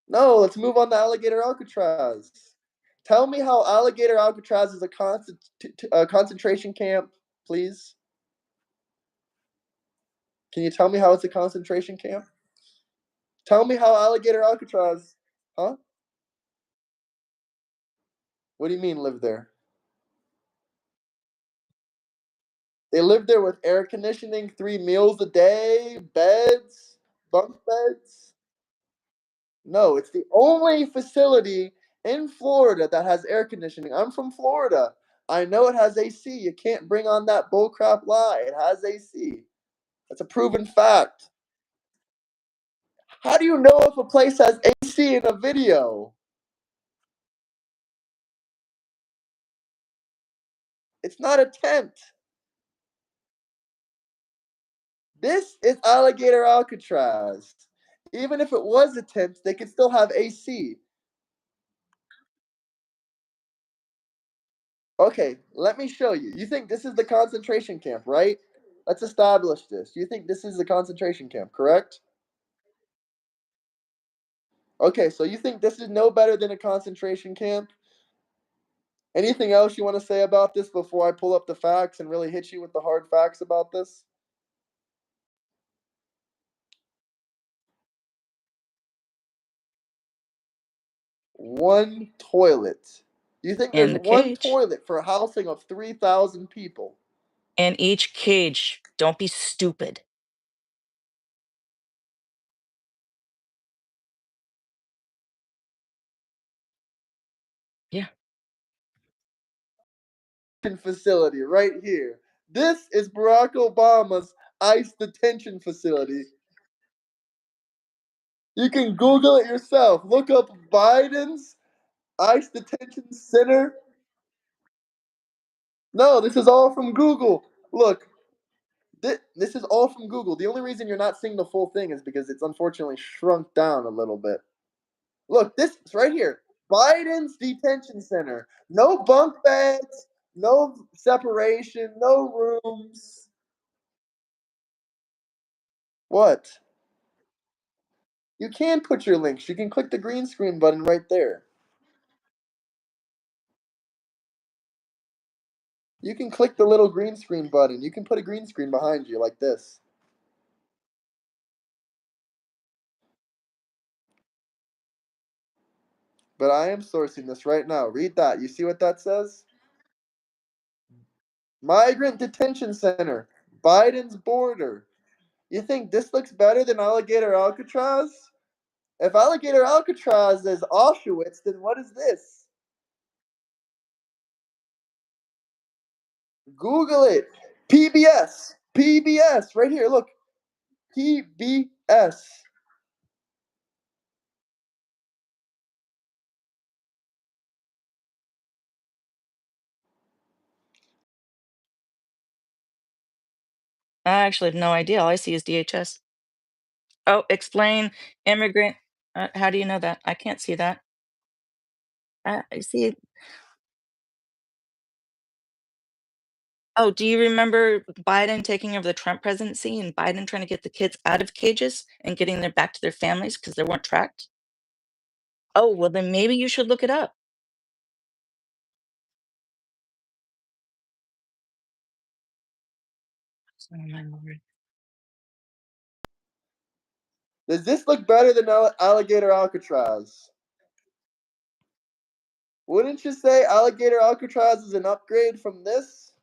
No, let's move on to alligator Alcatraz. Tell me how alligator Alcatraz is a concentration camp, please. Can you tell me how it's a concentration camp? Tell me how alligator Alcatraz, huh? What do you mean live there? They live there with air conditioning, 3 meals a day, beds, bunk beds. No, it's the only facility in Florida that has air conditioning. I'm from Florida. I know it has AC. You can't bring on that bullcrap lie. It has AC. That's a proven fact. How do you know if a place has AC in a video? It's not a tent. This is Alligator Alcatraz. Even if it was a tent, they could still have AC. Okay, let me show you. You think this is the concentration camp, right? Let's establish this. You think this is the concentration camp, correct? Okay, so you think this is no better than a concentration camp? Anything else you want to say about this before I pull up the facts and really hit you with the hard facts about this? One toilet. You think
In
there's
the
one
cage.
toilet for a housing of 3,000 people?
In each cage. Don't be stupid. Yeah.
Facility right here. This is Barack Obama's ICE detention facility. You can Google it yourself. Look up Biden's ICE detention center. No, this is all from Google. Look, this is all from Google. The only reason you're not seeing the full thing is because it's unfortunately shrunk down a little bit. Look, this is right here. Biden's detention center. No bunk beds, no separation, no rooms. What? You can put your links. You can click the green screen button right there. You can click the little green screen button. You can put a green screen behind you like this. But I am sourcing this right now. Read that. You see what that says? Migrant Detention Center. Biden's border. You think this looks better than Alligator Alcatraz? If Alligator Alcatraz is Auschwitz, then what is this? Google it. PBS. PBS. Right here. Look. PBS.
I actually have no idea. All I see is DHS. Oh, explain immigrant. How do you know that? I can't see that. I see. Oh, do you remember Biden taking over the Trump presidency and Biden trying to get the kids out of cages and getting them back to their families because they weren't tracked? Oh, well, then maybe you should look it up. Oh my lord.
Does this look better than Alligator Alcatraz? Wouldn't you say Alligator Alcatraz is an upgrade from this?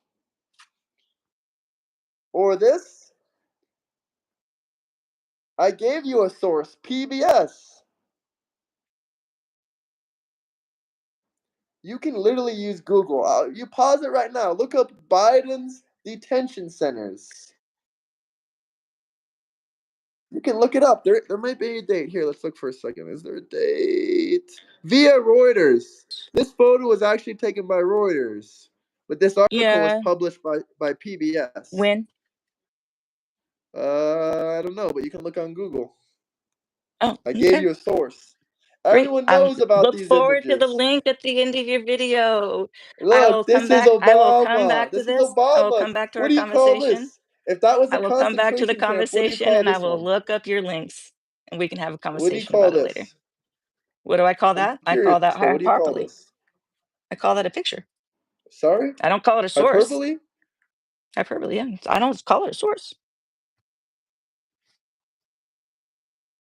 Or this? I gave you a source, PBS. You can literally use Google. You pause it right now. Look up Biden's detention centers. You can look it up. There might be a date. Here, let's look for a second. Is there a date? Via Reuters. This photo was actually taken by Reuters. But this article was
Yeah.
published by PBS.
When?
I don't know, but you can look on Google.
Oh,
I gave
okay.
you a source.
Great.
Everyone knows about
Look
these
forward to the
images.
link at the end of your video. I will
Look,
come
this is
back. I will come
Obama.
back to
This is
this. I will
Obama.
come back to
What
our
do you call
conversation.
this? If that was
I
a
will come back to the
concentration camp, what do you
conversation
call
and I
this
will
one?
look up your links and we can have a
What do you
conversation
call
about it later.
this?
What do I call
I'm
that? I
curious
call that
though. What do you call
hyperbole.
this?
I call that a picture.
Sorry?
I don't call it a source.
Hyperbole?
Hyperbole, yeah. I don't call it a source.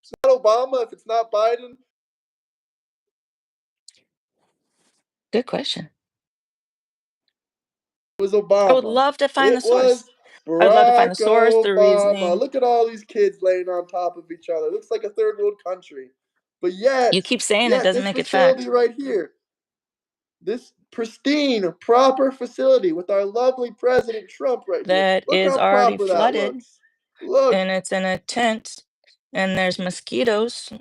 It's not Obama if it's not Biden.
Good question.
It was
I would
Obama.
love to find the
It
source.
was
I would love to find the
Barack
source, the
Obama.
reasoning.
Look at all these kids laying on top of each other. Looks like a third world country. But
You keep saying it doesn't
this
make it
facility
fact.
right here, this pristine, proper facility with our lovely President Trump right here.
That
Look
is
how
already
proper that
flooded
looks. Look,
and it's in a tent and there's mosquitoes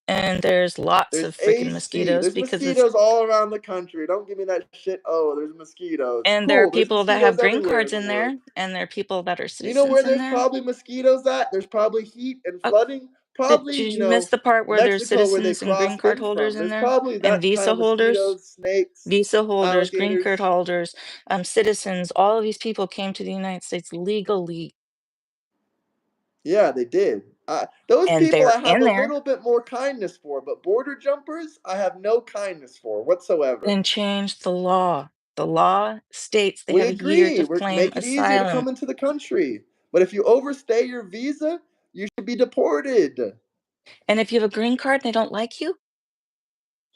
and there's lots
there's
of freaking
AC.
mosquitoes
There's
because it's
mosquitoes all around the country. Don't give me that shit. Oh, there's mosquitoes.
and there are
Cool. There's
people that have
mosquitoes
green
everywhere in
cards
the
in
world.
there and there are people that are
You know where
citizens in
there's
there.
probably mosquitoes at? There's probably heat and
Oh,
flooding.
did
Probably,
you miss the part where there's
Mexico where they
citizens and green
crossed
card
in
holders
from.
in
There's
there
probably
and
that kind
visa
of
holders?
mosquitoes, snakes,
Visa holders, green card
alligators.
holders, citizens, all of these people came to the United States legally,
Yeah, they did. Those
and
people
they're
I have
in
a
there
little bit more kindness for, but border jumpers, I have no kindness for whatsoever.
and changed the law. The law states they
We
have a year
agree.
to
We
claim
make it easier to
asylum.
come into the country. But if you overstay your visa, you should be deported.
And if you have a green card and they don't like you,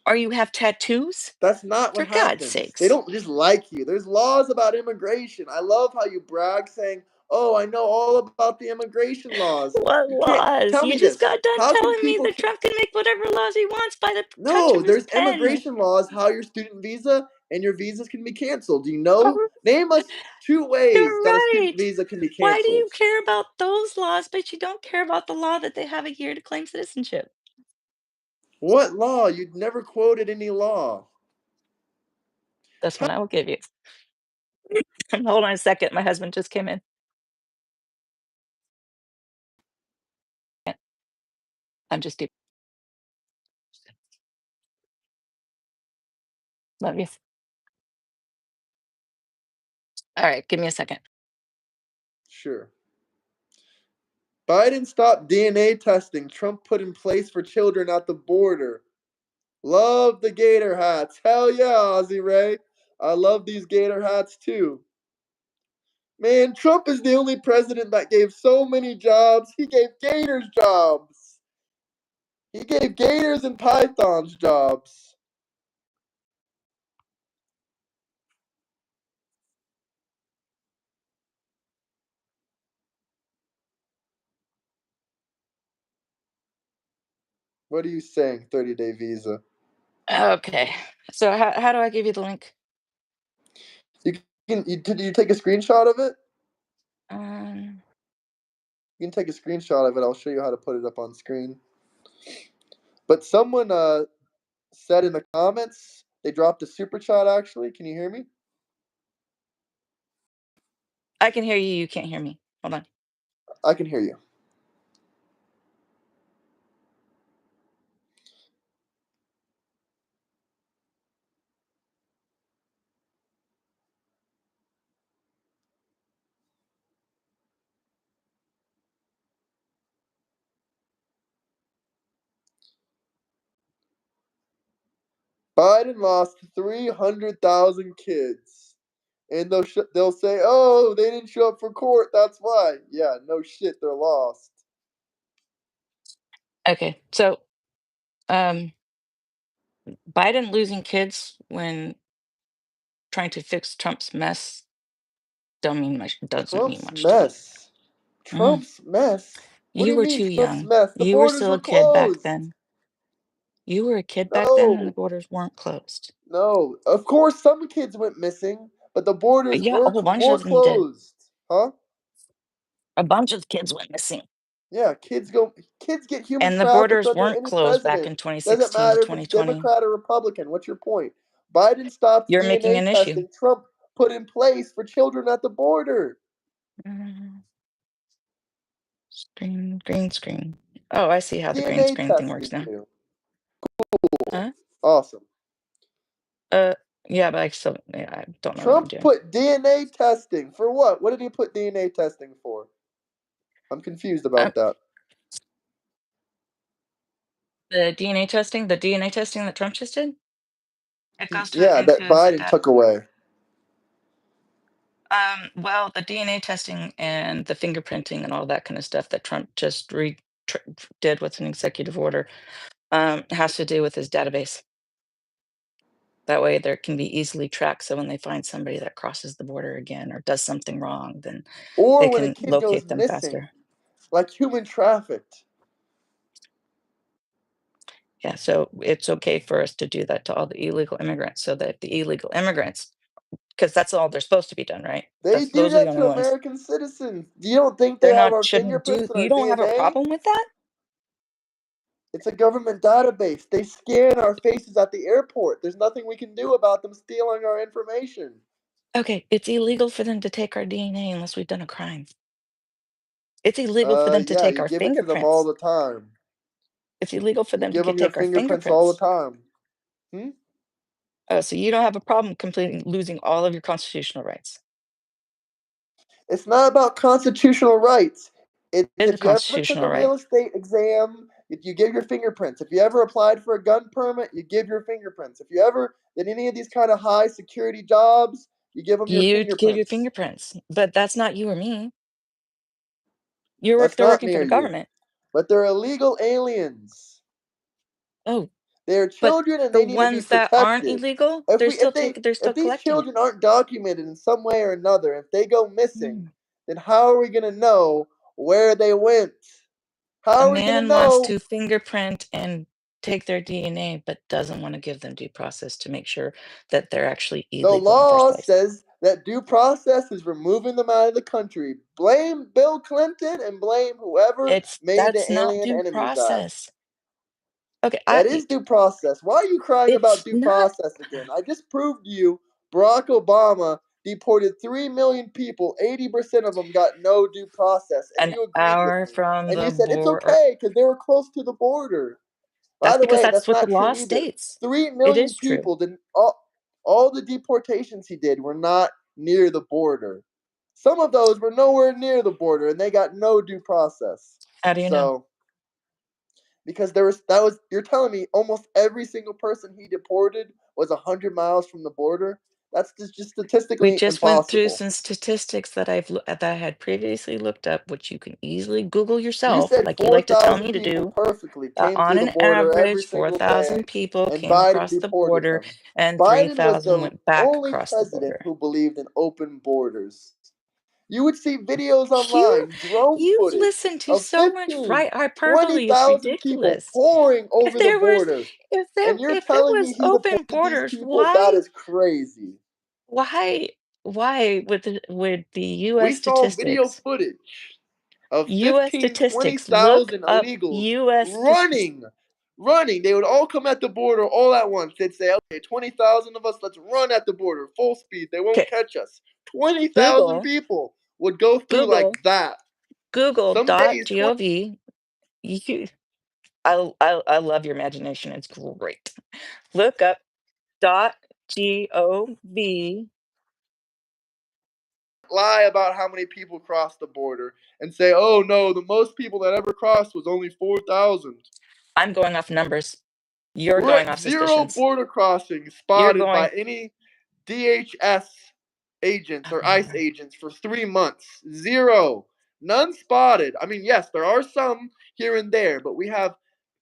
or you have tattoos,
That's not
for
what
God's
happens. They
sakes.
don't just like you. There's laws about immigration. I love how you brag saying, "Oh, I know all about the immigration laws."
What
You can't
laws?
tell
You
me
just
this.
got done
How can
telling me
people
that Trump can make whatever laws he wants by the touch
No,
of his
there's
pen.
immigration laws how your student visa and your visas can be canceled. Do you know?
Oh,
Name us two ways
you're
that a student
right.
visa can be
Why do you
canceled.
care about those laws, but you don't care about the law that they have a year to claim citizenship?
What law? You'd never quoted any law.
That's one I will give you. Hold on a second. My husband just came in. I'm just deep. Love you. All right, give me a second.
Sure. Biden stopped DNA testing Trump put in place for children at the border. Love the gator hats. Hell yeah, Ozzy Ray. I love these gator hats too. Man, Trump is the only president that gave so many jobs. He gave gators jobs. He gave gators and pythons jobs. What are you saying, 30-day visa?
Okay. So how do I give you the link?
Did you take a screenshot of it?
Um,
You can take a screenshot of it. I'll show you how to put it up on screen. But someone said in the comments they dropped a super chat. Actually, can you hear me?
I can hear you. You can't hear me. Hold on.
I can hear you. Biden lost 300,000 kids, and they'll say, "Oh, they didn't show up for court. That's why." Yeah, no shit, they're lost.
Okay, so um, Biden losing kids when trying to fix Trump's mess doesn't mean
Trump's
much to me.
mess.
Mm.
Trump's mess? What do
You
you
were
mean
too
Trump's
young.
mess? The
You were
borders
still
were
a kid back
closed.
then. You were a kid back then when the
No,
borders weren't closed.
no. Of course, some kids went missing, but the borders
Yeah, a whole bunch
were
of them did.
closed. Huh?
A bunch of kids went missing.
Yeah, kids get human
And the
trafficked
borders
under
weren't
any
closed back
president.
in
Doesn't
2016 to
matter if it's
2020.
Democrat or Republican. What's your point? Biden stopped
You're making
DNA
an issue.
testing Trump put in place for children at the border.
Mm, green screen. Oh, I see how the green
DNA
screen thing works
testing
now.
you.
Huh?
Awesome.
Uh, yeah, but yeah, I don't know what I'm
Trump
doing.
put DNA testing for what? What did he put DNA testing for? I'm confused
Um,
about that.
the DNA testing that Trump just did, it
Yeah, that
includes a
Biden
data.
took away.
Well, the DNA testing and the fingerprinting and all that kind of stuff that Trump just did with an executive order has to do with his database. That way, there can be easily tracked. So when they find somebody that crosses the border again or does something wrong, then they
Or when a
can
kid goes
locate them
missing,
faster.
like human trafficked.
Yeah, so it's okay for us to do that to all the illegal immigrants, so that the illegal immigrants, because that's all they're supposed to be done, right?
They do
Those are the
that
only
to
ones.
American citizens. You don't think they
They're
have
not
our
shouldn't
fingerprints
do.
and
You
our
don't have a
DNA?
problem with that?
It's a government database. They scan our faces at the airport. There's nothing we can do about them stealing our information.
Okay, it's illegal for them to take our DNA unless we've done a crime. It's illegal for them to
Yeah,
take
you
our
give it to them all
fingerprints.
the time.
It's illegal for
You
them to
give them your
take our
fingerprints all the
fingerprints.
time. Hmm?
Oh, so you don't have a problem completely losing all of your constitutional rights.
It's not about constitutional rights. It's
It is a
if you ever took
constitutional
a
right.
real estate exam, if you give your fingerprints. If you ever applied for a gun permit, you give your fingerprints. If you ever did any of these kind of high security jobs, you give them your
You give your
fingerprints.
fingerprints, but that's not you or me.
That's
They're
not
working
me
for
or
the
you.
government.
But they're illegal aliens.
Oh,
They're
but
children and
the
they need to be
ones that aren't
protected.
illegal,
If we
they're still
if these
collecting it.
children aren't documented in some way or another, if they go missing,
Mm.
then how are we gonna know where they went?
A
How are we gonna
man wants
know?
to fingerprint and take their DNA, but doesn't want to give them due process to make sure that they're actually
The
illegal in the first
law
place.
says that due process is removing them out of the country. Blame Bill Clinton and blame whoever made the
That's not
Alien
due
Enemies Act.
process. Okay,
That is due process. Why are you crying about
it's
due
not
process again? I just proved to you Barack Obama deported 3 million people. 80% of them got no due process. And
an
you agreed with
hour
me.
from
And
the
you said it's
border.
okay because they were close to the border. By
That's
the
because
way,
that's
that's
what the
not
law
true either.
states.
3
It
million
is true.
people didn't. All the deportations he did were not near the border. Some of those were nowhere near the border and they got no due process.
How do you know?
So because there was that was you're telling me almost every single person he deported was 100 miles from the border. That's just
We
statistically
just went through
impossible.
some statistics that I had previously looked up, which you can easily Google
You
yourself,
said
like you like to tell
4,000
me to
people
do.
perfectly came
On
through the
an
border every
average,
single day,
4,000 people
and
came
Biden
across the
deported
border
them.
and
Biden was
3,000
the
went back
only
across the
president
border.
who believed in open borders. You would see videos
You
online, drone
you've
footage
listened to
of
so much
15,
right hyperbole, it's
20,000 people
ridiculous.
pouring
If
over the
there was
border. And you're
if it
telling me
was
he
open
deported these
borders,
people? That is crazy.
why would the
We
US
saw video
statistics
footage of
US
15,
statistics, look
20,000
up
illegals
US statistics.
running. They would all come at the border all at once. They'd say, okay, 20,000 of us, let's run at the border, full speed. They won't
Okay,
catch us. 20,000
Google,
people would go through like
Google,
that. Some days,
Google.gov. You, I love your imagination. It's great. Look up .gov.
lie about how many people crossed the border and say, oh no, the most people that ever crossed was only 4,000.
I'm going off numbers. You're
We're
going
at
off
zero
suspicions.
border crossings
You're
spotted by
going.
any DHS agents or ICE
Oh,
agents for 3 months. Zero. None spotted. I mean, yes, there are some here and there, but we have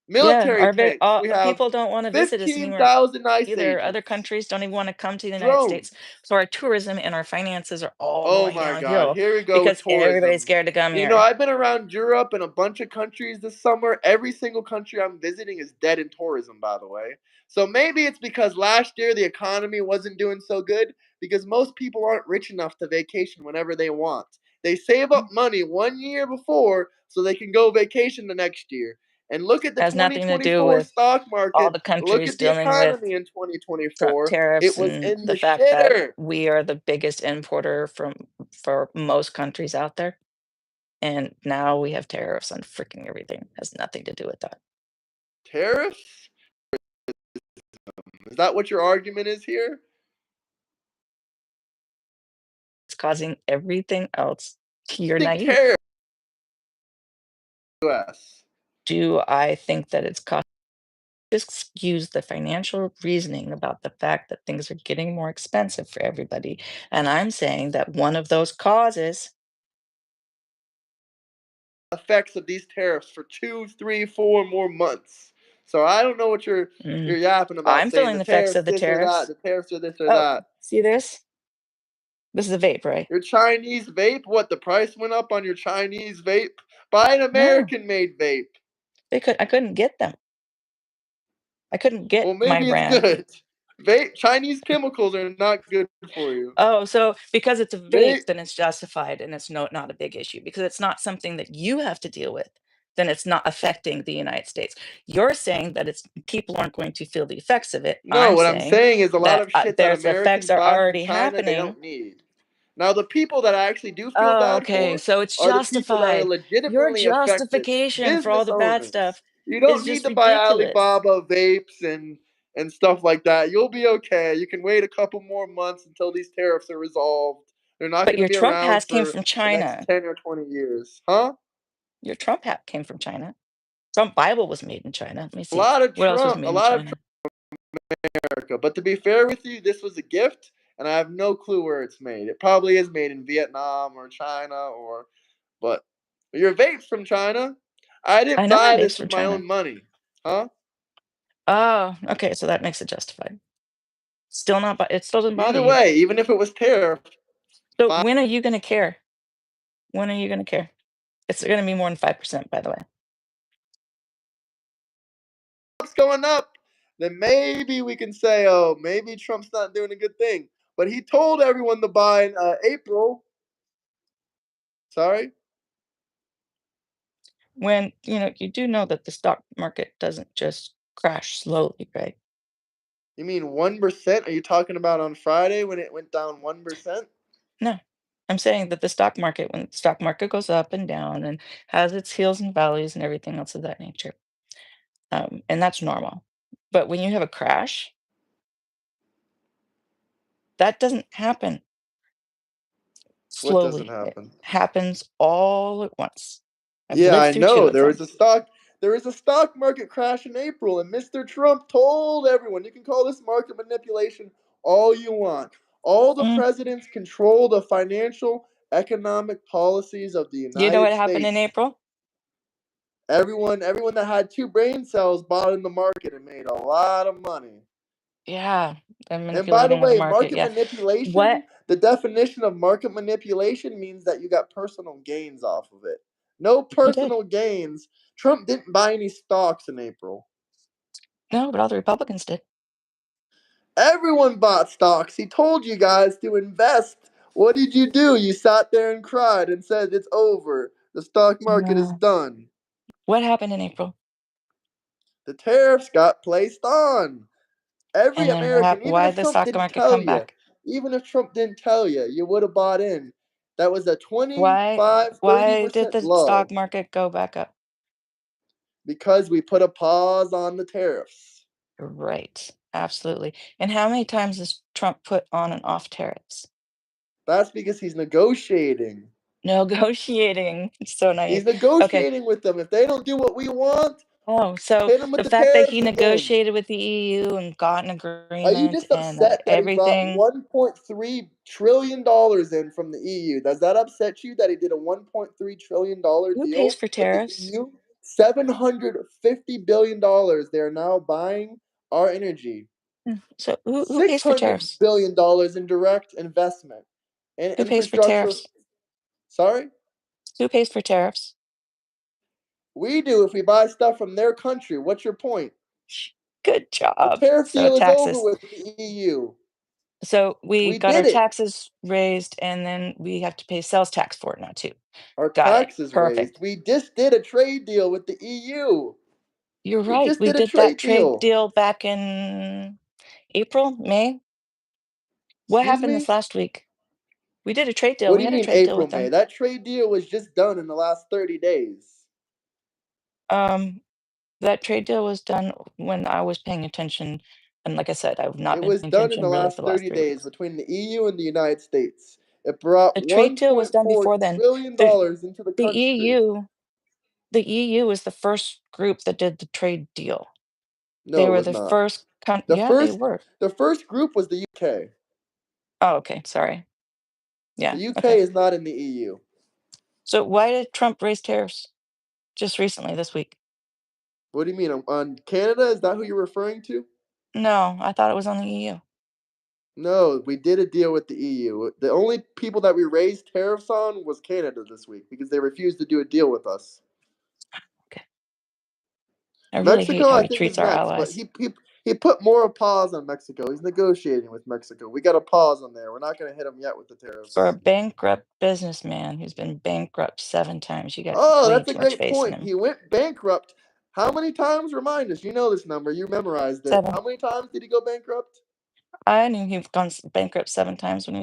Yeah,
Military tanks. We have
people don't wanna visit us anymore
15,000 ICE
either. Other
agents.
countries don't even wanna come to the United States.
Drones.
So our tourism and our finances are all
Oh
going
my God,
downhill
here we go with
because everybody's
tourism.
scared to come
You know,
here.
I've been around Europe and a bunch of countries this summer. Every single country I'm visiting is dead in tourism, by the way. So maybe it's because last year the economy wasn't doing so good because most people aren't rich enough to vacation whenever they want. They save up
Mm,
money 1 year before so they can go vacation the next year. And look at the
has nothing to do
2024
with
stock
all
market.
the
Look
countries
at the
dealing with
economy in
Trump
2024. It
tariffs
was
and
in
the
the
fact that
shitter.
we are the biggest importer for most countries out there, and now we have tariffs on freaking everything. Has nothing to do with that.
Tariffs? Is that what your argument is here?
It's causing everything else. You're
Think
naive.
tariffs US.
Do I think that it's causing just use the financial reasoning about the fact that things are getting more expensive for everybody, and I'm saying that one of those causes
Effects of these tariffs for 2, 3, 4 more months. So I don't know what you're
mm,
yapping about
I'm
saying
feeling
the
the effects
tariffs
of the
this or that,
tariffs.
the tariffs are this or
Oh,
that.
see this? This is a vape, right?
Your Chinese vape? What, the price went up on your Chinese vape? Buy an
No,
American made vape.
I couldn't get them. I couldn't get
Well,
my
maybe it's
brand.
good. Vape Chinese chemicals are not good for you.
Oh, so because it's a vape,
Vape
then it's justified and it's not a big issue because it's not something that you have to deal with, then it's not affecting the United States. You're saying that it's people aren't going to feel the effects of it.
No,
I'm
what I'm
saying
saying is a lot
that
of shit that
there's effects
Americans
are
buy from
already
China they
happening.
don't need. Now, the people that I actually do feel
Oh,
bad
okay,
for
so it's
are the people that are
justified. Your
legitimately affected,
justification for all
business
the bad
owners.
stuff
You
is
don't need
just
to buy
ridiculous.
Alibaba vapes and stuff like that. You'll be okay. You can wait a couple more months until these tariffs are resolved. They're not
But
going to
your
be
Trump
around
hat came
for
from
the next
China.
10 or 20 years. Huh?
Your Trump hat came from China. Trump Bible was made in China. Let me
A
see.
lot of
What else was
Trump, a
made in
lot of
China?
America. But to be fair with you, this was a gift, and I have no clue where it's made. It probably is made in Vietnam or China or, but your vape's from China. I
I
didn't
know my
buy
vape's
this
from
with my
China.
own money, huh?
Oh, okay, so that makes it justified. Still not, but it still doesn't bother
Either
you.
way, even if it was tariff,
So
five
when are you gonna care? When are you gonna care? It's gonna be more than 5%, by the way.
Trump's going up, then maybe we can say, oh, maybe Trump's not doing a good thing. But he told everyone to buy in April. Sorry,
When, you do know that the stock market doesn't just crash slowly, right?
you mean 1%? Are you talking about on Friday when it went down 1%?
No. I'm saying that the stock market, when the stock market goes up and down and has its hills and valleys and everything else of that nature, and that's normal. But when you have a crash, that doesn't happen
What doesn't
slowly. It
happen?
happens all at once. I've
Yeah,
lived
I
through 2
know.
of them.
There was a stock market crash in April, and Mr. Trump told everyone, you can call this market manipulation all you want. All the
Mm.
presidents control the financial, economic policies of the
You know
United
what happened in
States.
April?
Everyone that had two brain cells bought in the market and made a lot of money.
Yeah, they're
And by the
manipulating the
way,
market,
market
yeah. What
manipulation, the definition of market manipulation means that you got personal gains off of it. No
he did.
personal gains. Trump didn't buy any stocks in April.
No, but all the Republicans did.
Everyone bought stocks. He told you guys to invest. What did you do? You sat there and cried and said it's over. The stock market is
No.
done.
What happened in April?
The tariffs got placed on. Every
And then
American, even
why
if
the
Trump
stock
didn't
market
tell
come
you,
back?
you would have bought in. That was a
Why
25,
why did
30%
the stock
blow
market go back up?
because we put a pause on the tariffs.
Right. Absolutely. And how many times has Trump put on and off tariffs?
That's because he's negotiating.
Negotiating. It's so naive.
He's
Okay.
negotiating with them. If they don't do what we want,
Oh, so
hit them with
the
the
fact that he
tariffs again.
negotiated with the EU and got an
Are you
agreement
just
and
upset that he brought
everything,
$1.3 trillion in from the EU? Does that upset you that he did a $1.3 trillion
who pays
deal
for
with the
tariffs?
EU? $750 billion they are now buying our energy.
So who pays for
$600
tariffs?
billion in direct investment and
Who pays for
infrastructure.
tariffs?
Sorry?
Who pays for tariffs?
We do if we buy stuff from their country. What's your point?
Good
The
job.
tariff
So
deal is over
taxes.
with the EU.
So we
We
got our
did it.
taxes raised, and then we have to pay sales tax for it now too.
Our
Got it.
taxes raised.
Perfect.
We just did a trade deal with the EU.
You're
We
right.
just
We
did a
did that
trade
trade
deal.
deal back in April, May. What
Excuse
happened
me?
this last week? We did a trade deal.
What
We
do you
had a
mean
trade deal
April,
with
May?
them.
That trade deal was just done in the last 30 days.
Um, that trade deal was done when I was paying attention, and like I said, I've not
It
been
was
paying
done in the
attention really for
last
the last
30
3
days
weeks.
between the EU and the United States. It brought
The trade deal was done
$1.4
before then.
trillion
The
into the
the
country.
EU the EU was the first group that did the trade deal. They
No, it
were
was
the
not.
first
The
yeah, they
first
were.
the first group was the UK.
Oh, okay, sorry.
The
Yeah,
UK
okay.
is not in the EU.
So why did Trump raise tariffs just recently this week?
What do you mean on Canada? Is that who you're referring to?
No, I thought it was on the EU.
No, we did a deal with the EU. The only people that we raised tariffs on was Canada this week because they refused to do a deal with us.
Okay. I really hate
Mexico,
how
I
he
think, is
treats our
next, but
allies.
he put more pause on Mexico. He's negotiating with Mexico. We got a pause on there. We're not going to hit him yet with the
For a
tariffs.
bankrupt businessman who's been bankrupt 7 times, you got
Oh,
way
that's a
too much
great
faith in
point.
him.
He went bankrupt. How many times? Remind us. You know this number. You memorized it.
7.
How many times did he go bankrupt?
I knew he'd gone bankrupt 7 times when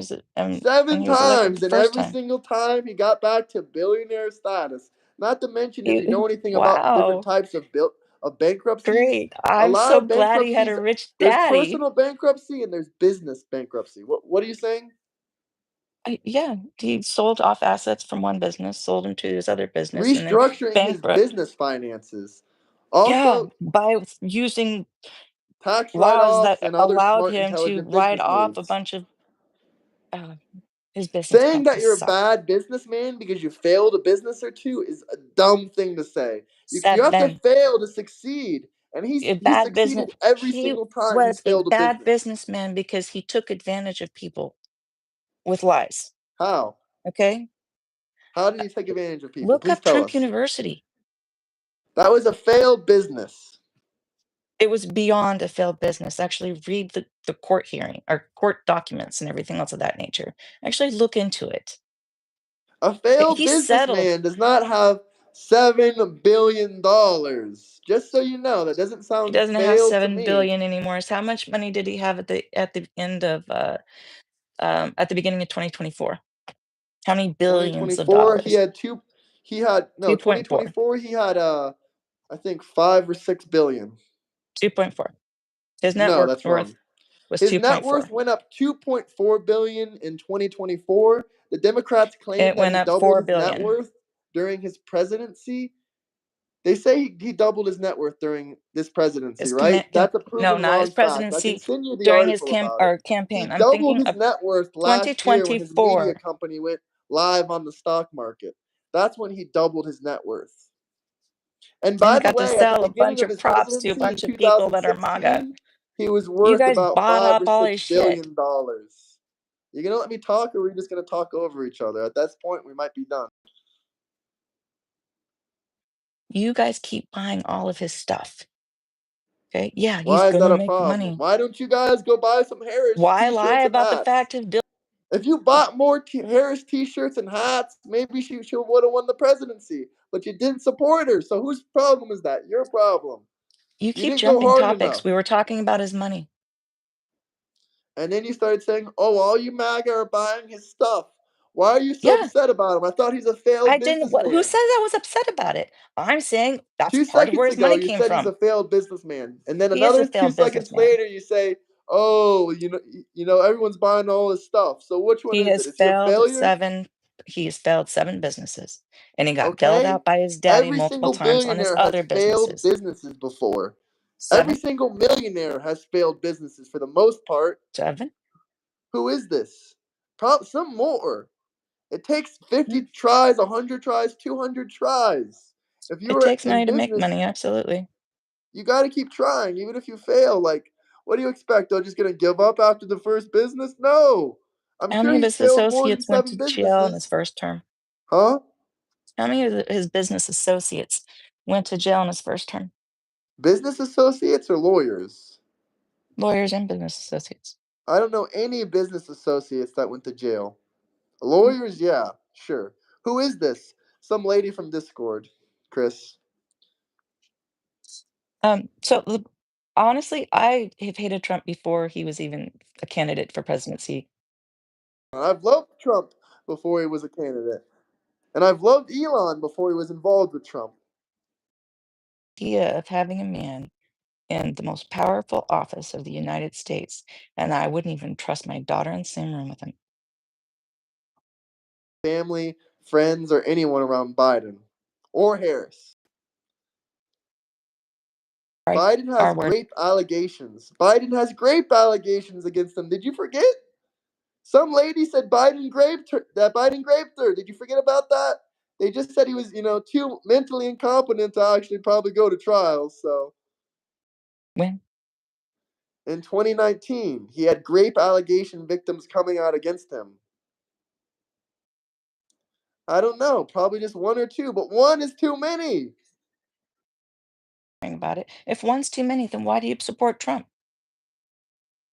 Seven
he was elected the
times, and
first
every
time.
single time he got back to billionaire status. Not to mention, if you know anything about different
Wow,
types of bankruptcies,
great.
a
I'm
lot
so
of
glad he had a
bankruptcies,
rich
there's
daddy.
personal bankruptcy and there's business bankruptcy. What are you saying?
Yeah, he sold off assets from one business, sold them to his other business, and then
Restructuring his
bankrupt.
business finances.
Yeah,
Also,
by using
tax
laws
write-offs
that
and other
allowed
smart,
him to
intelligent
write
business
off a
moves.
bunch of uh, his business
Saying that
practices
you're a
suck.
bad businessman because you failed a business or two is a dumb thing to say. You have to
7.
fail to succeed, and
A
he's
bad business.
succeeded every
He
single time he's
was a
failed a
bad
business.
businessman because he took advantage of people with lies.
How?
Okay?
How did he take advantage of people?
Look
Please
up
tell
Trump
us.
University.
That was a failed business.
It was beyond a failed business. Actually, read the court hearing or court documents and everything else of that nature. Actually, look into it.
A failed
He settled.
businessman does not have $7 billion. Just so you know, that doesn't
He
sound
doesn't have
failed to
7
me.
billion anymore. So how much money did he have at the end of at the beginning of 2024? How many billions of
2024, he
dollars?
had two. He had no
2.4.
2024. He had I think 5 or 6 billion.
2.4. His net
No, that's
worth
wrong.
was
His net worth
2.4.
went up 2.4 billion in 2024. The Democrats claim
It
that
went
he
up
doubled
4
his net
billion.
worth during his presidency. They say he doubled his net worth during this presidency,
His
right? That's a
no,
proven
not his
wrong fact. I can
presidency,
send you the
during his
article about it. He
campaign. I'm
doubled
thinking
his
of
net worth last year when his media
2024.
company went live on the stock market. That's when he doubled his net worth. And by
And
the
got to
way, at the
sell a
beginning
bunch
of
of
his
props to a
presidency in
bunch of people that are MAGA.
2016, he was
You
worth
guys
about
bought
five
up
or
all
six
his shit.
billion dollars. You gonna let me talk, or are we just gonna talk over each other? At this point, we might be done.
You guys keep buying all of his stuff. Okay? Yeah, he's
Why is that
gonna
a
make
problem?
money.
Why don't you guys go buy some Harris
Why lie
t-shirts and
about the
hats?
fact of
If you bought more Harris t-shirts and hats, maybe she would have won the presidency. But you didn't support her. So whose problem is that? Your problem.
you
You
keep
didn't go
jumping
hard
topics.
enough.
We were talking about his money.
And then you started saying, oh, all you MAGA are buying his stuff. Why are you so
Yeah,
upset about him? I thought he's a
I
failed
didn't who
businessman.
said I was upset about it? I'm saying that's
Two
part of where
seconds
his
ago,
money
you
came
said he's
from.
a failed businessman. And then
He is a
another two
failed
seconds
businessman.
later, you say, oh, everyone's buying all his stuff. So which one
He
is it?
has
Is he a
failed
failure?
7 he's failed 7 businesses, and he got bailed
Okay.
out by his daddy
Every
multiple
single
times on his
billionaire has
other
failed
businesses.
businesses before. Every
7,
single millionaire has failed businesses for the most part.
7.
Who is this? Probably some more. It takes 50
Yeah.
tries, 100 tries, 200 tries. If you
It
were
takes
in
money to make
business,
money, absolutely.
you got to keep trying, even if you fail. Like, what do you expect? They're just gonna give up after the first business? No, I'm
How
sure
many of
he's
his
failed more than
associates went
seven
to jail in his
businesses,
first term?
huh?
How many of his business associates went to jail in his first term?
Business associates or lawyers?
Lawyers and business associates.
I don't know any business associates that went to jail.
Mm.
Lawyers, yeah, sure. Who is this? Some lady from Discord, Chris.
So honestly, I have hated Trump before he was even a candidate for presidency.
I've loved Trump before he was a candidate. And I've loved Elon before he was involved with Trump.
The idea of having a man in the most powerful office of the United States, and I wouldn't even trust my daughter in the same room with him.
Family, friends, or anyone around Biden or Harris.
Right?
Biden has
R word.
grape allegations. Biden has grape allegations against him. Did you forget? Some lady said Biden raped her. Did you forget about that? They just said he was, too mentally incompetent to actually probably go to trial. So
When?
in 2019, he had grape allegation victims coming out against him. I don't know, probably just one or two, but one is too many.
About it. If one's too many, then why do you support Trump?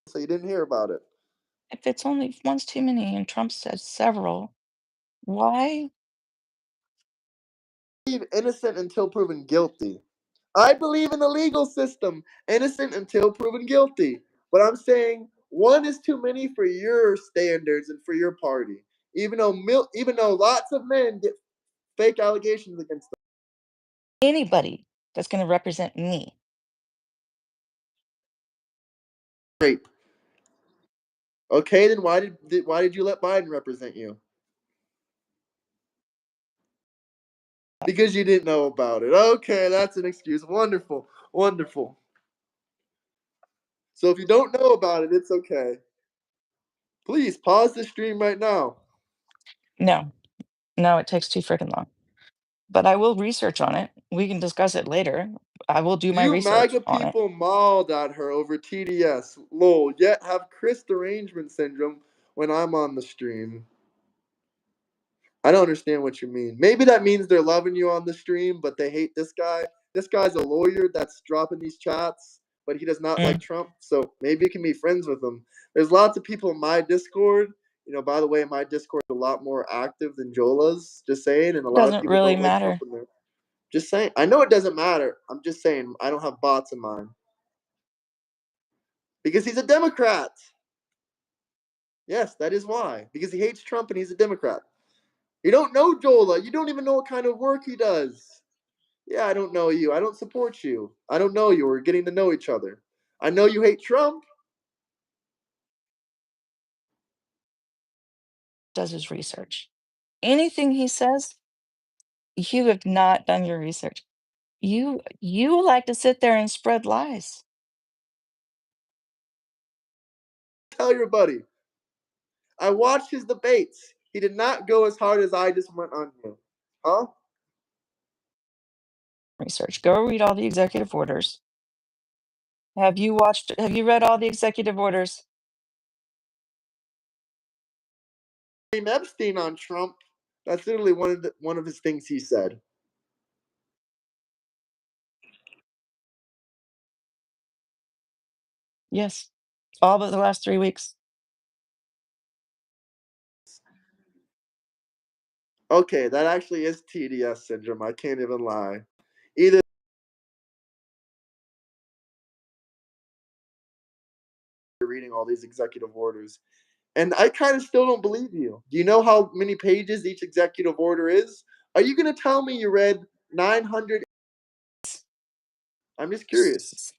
So you didn't hear about it.
If one's too many and Trump says several, why?
Innocent until proven guilty. I believe in the legal system, innocent until proven guilty. But I'm saying one is too many for your standards and for your party. Even though lots of men get fake allegations against them.
Anybody that's going to represent me.
Rape. Okay, then why did you let Biden represent you? Because you didn't know about it. Okay, that's an excuse. Wonderful, wonderful. So if you don't know about it, it's okay. Please pause the stream right now.
No, no, it takes too freaking long. But I will research on it. We can discuss it later. I will do my
You
research
MAGA
on it.
people mauled at her over TDS. Lol, yet have Chris derangement syndrome when I'm on the stream. I don't understand what you mean. Maybe that means they're loving you on the stream, but they hate this guy. This guy's a lawyer that's dropping these chats, but he does not like
Mm.
Trump. So maybe you can be friends with him. There's lots of people in my Discord. By the way, my Discord is a lot more active than Jola's, just saying, and a lot of
Doesn't
people
really
don't like Trump
matter.
in there. Just saying. I know it doesn't matter. I'm just saying I don't have bots in mine. Because he's a Democrat. Yes, that is why. Because he hates Trump and he's a Democrat. You don't know Jola. You don't even know what kind of work he does. Yeah, I don't know you. I don't support you. I don't know you. We're getting to know each other. I know you hate Trump.
Does his research. Anything he says, you have not done your research. You like to sit there and spread lies.
Tell your buddy. I watched his debates. He did not go as hard as I just went on you. Huh?
Research. Go read all the executive orders. Have you read all the executive orders?
Blame Epstein on Trump. That's literally one of his things he said.
Yes. All but the last 3 weeks.
Okay, that actually is TDS syndrome. I can't even lie. Either reading all these executive orders. And I kind of still don't believe you. Do you know how many pages each executive order is? Are you going to tell me you read 900? I'm just curious.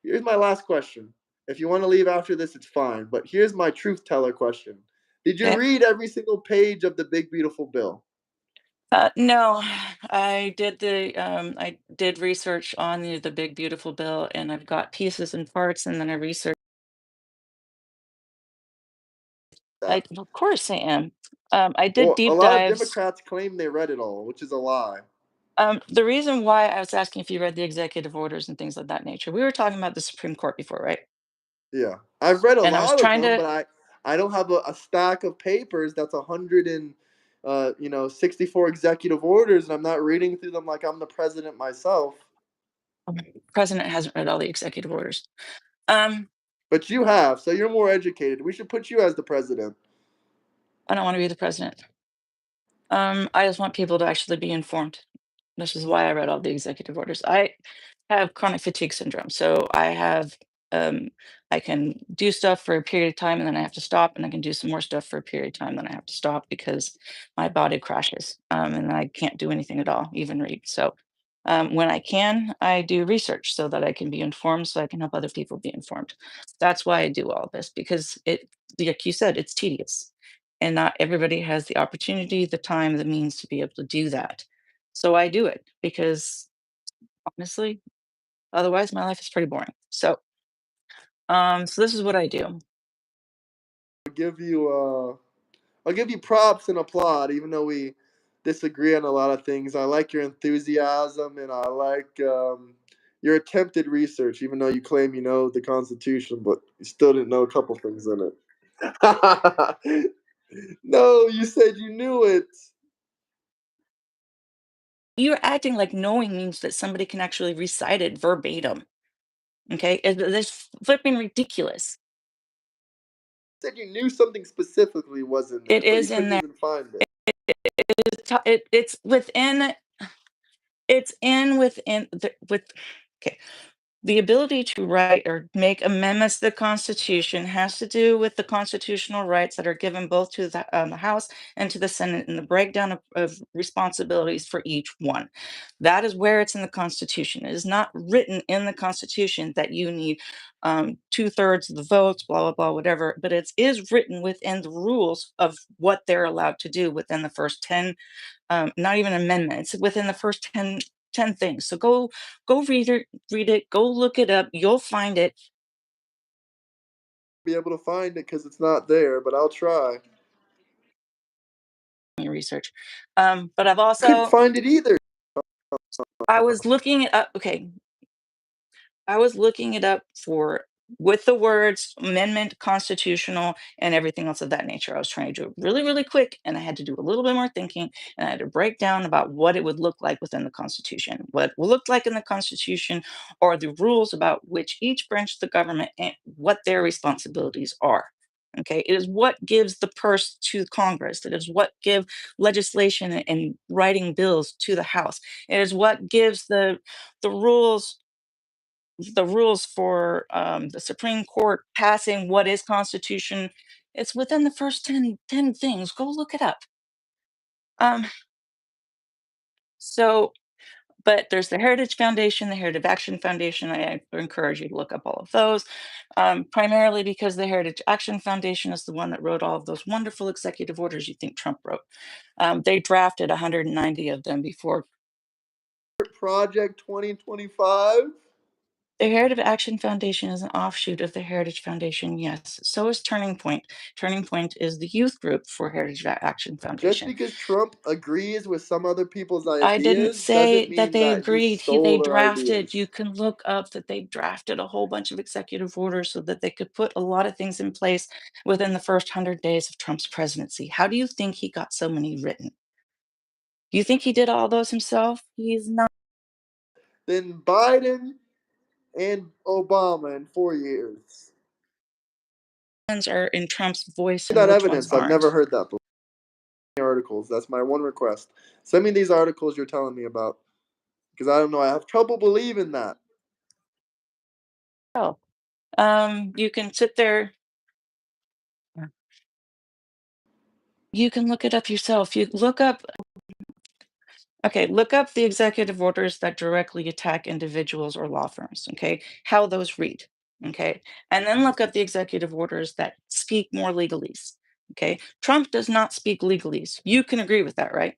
Here's my last question. If you want to leave after this, it's fine. But here's my truth teller question. Did you
Okay.
read every single page of the big beautiful bill?
No, I did research on the big beautiful bill, and I've got pieces and parts, and then I researched.
that.
of course I am. I did
Well, a
deep
lot of
dives.
Democrats claim they read it all, which is a lie.
The reason why I was asking if you read the executive orders and things of that nature, we were talking about the Supreme Court before, right?
Yeah, I've read a
And I was
lot of
trying
them,
to,
but I don't have a stack of papers that's 64 executive orders, and I'm not reading through them like I'm the president myself.
the president hasn't read all the executive orders. Um,
But you have, so you're more educated. We should put you as the president.
I don't want to be the president. I just want people to actually be informed. This is why I read all the executive orders. I have chronic fatigue syndrome, so um, I can do stuff for a period of time and then I have to stop, and I can do some more stuff for a period of time, then I have to stop because my body crashes, and I can't do anything at all, even read. So when I can, I do research so that I can be informed, so I can help other people be informed. That's why I do all this, because like you said, it's tedious, and not everybody has the opportunity, the time, the means to be able to do that. So I do it because honestly, otherwise my life is pretty boring. So this is what I do.
I'll give you I'll give you props and applaud, even though we disagree on a lot of things. I like your enthusiasm, and I like your attempted research, even though you claim you know the Constitution, but you still didn't know a couple things in it. No, you said you knew it.
You're acting like knowing means that somebody can actually recite it verbatim. Okay, that's flipping ridiculous.
You said you knew something specifically was in there,
It
but you
is in
couldn't
there.
even find it.
It's within. It's in within with. Okay, the ability to write or make amendments to the Constitution has to do with the constitutional rights that are given both to the House and to the Senate, and the breakdown of responsibilities for each one. That is where it's in the Constitution. It is not written in the Constitution that you need two-thirds of the votes, blah, blah, blah, whatever, but it is written within the rules of what they're allowed to do within the first 10, not even amendments, within the first 10 things. So go read it, go look it up. You'll find it
Be able to find it because it's not there, but I'll try.
in your research. But
Couldn't find it either.
I was looking it up. Okay, I was looking it up for with the words amendment, constitutional, and everything else of that nature. I was trying to do it really, really quick, and I had to do a little bit more thinking, and I had to break down about what it would look like within the Constitution. What it will look like in the Constitution are the rules about which each branch of the government and what their responsibilities are. Okay, it is what gives the purse to Congress. It is what give legislation and writing bills to the House. It is what gives the rules the rules for the Supreme Court passing what is Constitution. It's within the first ten things. Go look it up. Um, so, but there's the Heritage Foundation, the Heritage Action Foundation. I encourage you to look up all of those, primarily because the Heritage Action Foundation is the one that wrote all of those wonderful executive orders you think Trump wrote. They drafted 190 of them before.
Project 2025.
The Heritage Action Foundation is an offshoot of the Heritage Foundation, yes. So is Turning Point. Turning Point is the youth group for Heritage Action
Just
Foundation.
because Trump agrees with some other people's
I didn't
ideas doesn't
say that
mean
they
that he
agreed.
stole
They
their
drafted,
ideas.
you can look up that they drafted a whole bunch of executive orders so that they could put a lot of things in place within the first 100 days of Trump's presidency. How do you think he got so many written? You think he did all those himself? He's not.
Then Biden and Obama in 4 years.
Are in Trump's voice and
That
which ones
evidence, I've never
aren't.
heard that before. Articles. That's my one request. Send me these articles you're telling me about. Because I don't know, I have trouble believing that.
Oh, you can sit there. You can look it up yourself. You look up, okay, look up the executive orders that directly attack individuals or law firms, okay, how those read, okay, and then look up the executive orders that speak more legalese, okay. Trump does not speak legalese. You can agree with that, right?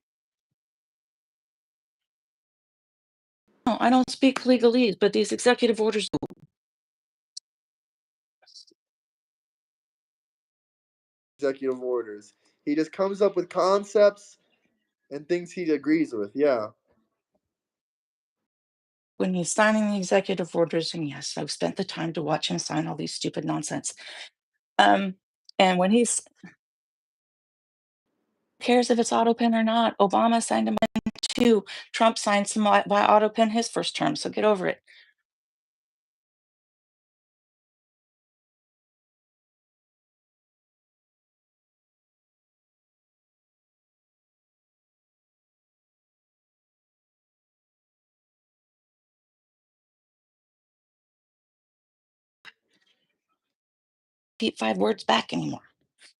No, I don't speak legalese, but these executive orders do.
executive orders. He just comes up with concepts and things he agrees with. Yeah.
When he's signing the executive orders, and yes, I've spent the time to watch him sign all these stupid nonsense. And when he's cares if it's auto pen or not. Obama signed them in too. Trump signed some by auto pen his first term, so get over it. Keep 5 words back anymore.